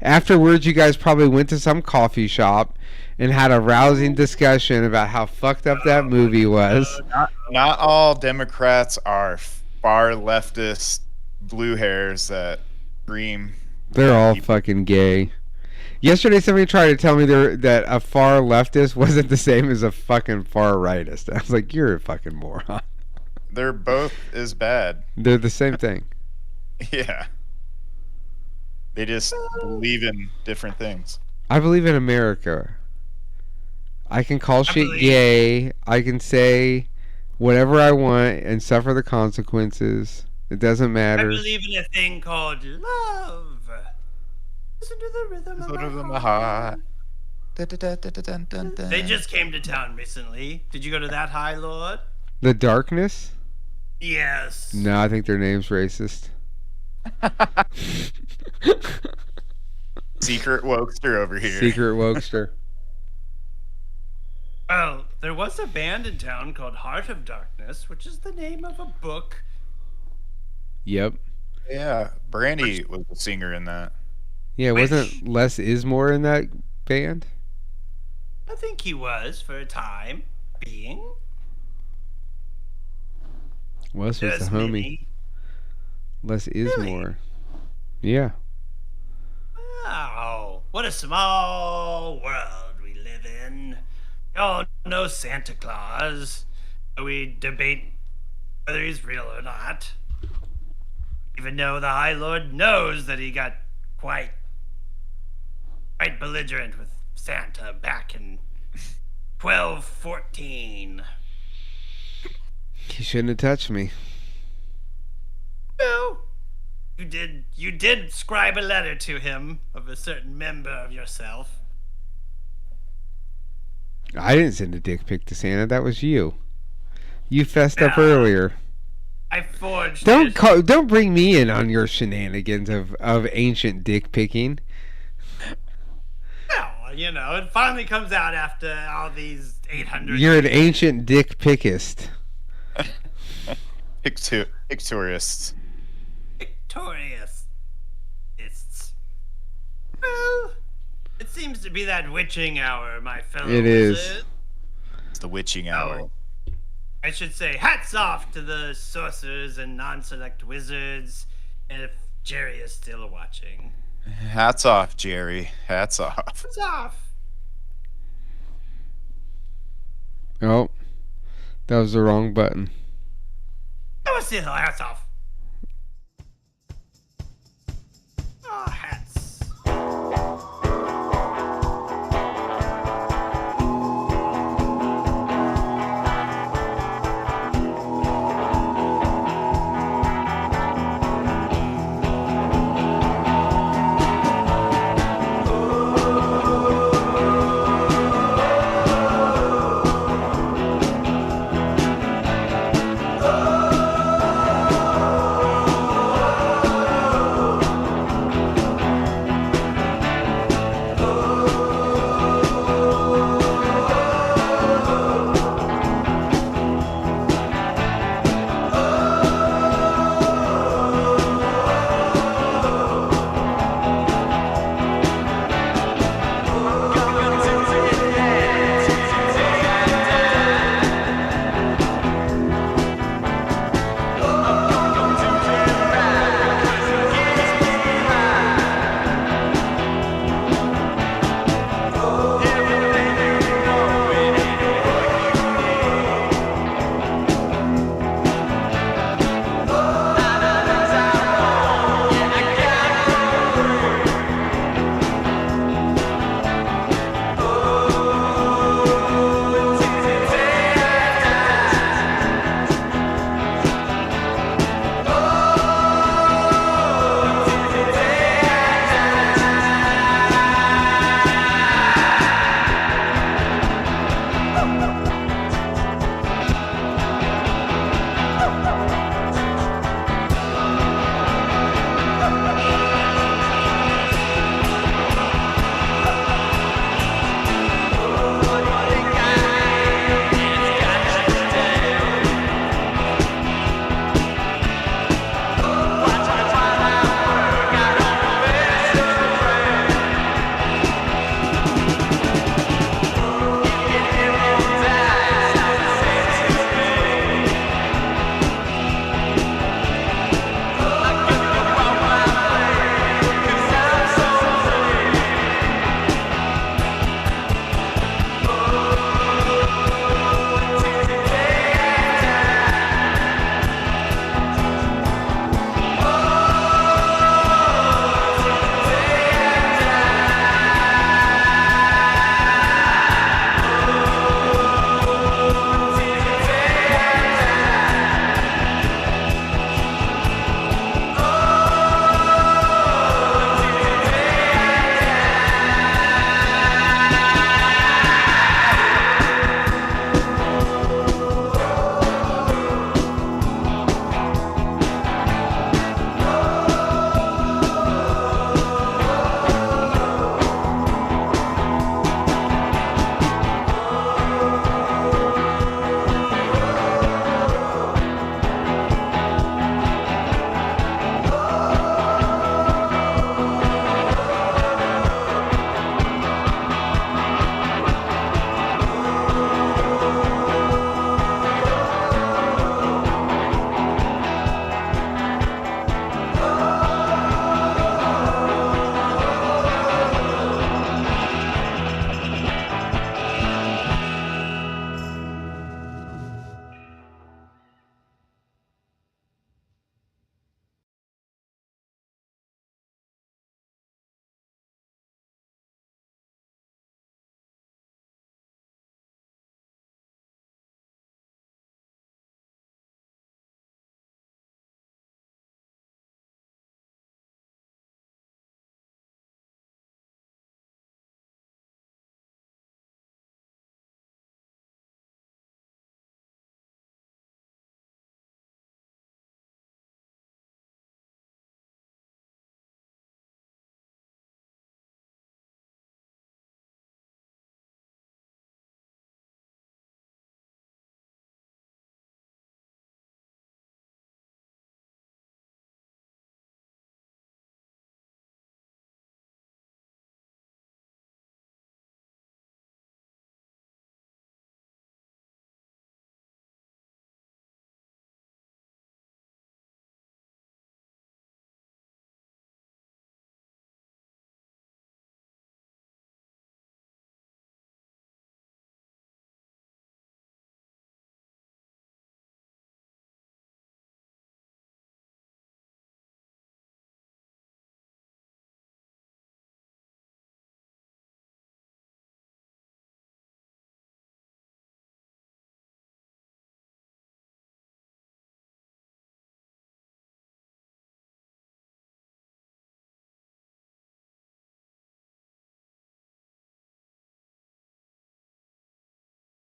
Afterwards, you guys probably went to some coffee shop and had a rousing discussion about how fucked up that movie was. Not all Democrats are far leftist blue hairs that scream. They're all fucking gay. Yesterday, somebody tried to tell me that a far leftist wasn't the same as a fucking far rightist. I was like, you're a fucking moron. They're both as bad. They're the same thing. Yeah. They just believe in different things. I believe in America. I can call shit believe- gay. I can say whatever I want and suffer the consequences. It doesn't I matter. believe in a thing called love. Listen to the rhythm Sort of of in my the heart. heart. They just came to town recently. Did you go to that high, Lord? The darkness? Yes. No, I think their name's racist. Secret wokester over here. Secret wokester. Well, there was a band in town called Heart of Darkness, which is the name of a book. Yep. Yeah, Brandy was a singer in that. Yeah, Which- wasn't Les Ismore in that band? I think he was for a time being. Les was the Just homie. maybe. Les Ismore. Yeah. Wow, what a small world we live in. We all know Santa Claus. We debate whether he's real or not. Even though the High Lord knows that he got quite belligerent with Santa back in 1214. He shouldn't have touched me. Well, you did scribe a letter to him of a certain member of yourself. I didn't send a dick pic to Santa. That was you. You fessed up Yeah. earlier. I forged Don't it. don't bring me in on your shenanigans of ancient dick picking. Well, you know, it finally comes out after all these 800 You're an ancient dick pickist. Pictorists. victorious. Well, it seems to be that witching hour, my fellow It is. wizard. It's the witching hour. Oh, I should say hats off to the sorcerers and non-select wizards, and if Jerry is still watching. Hats off, Jerry. Hats off. Hats off. Oh, that was the wrong button. That was still hats off.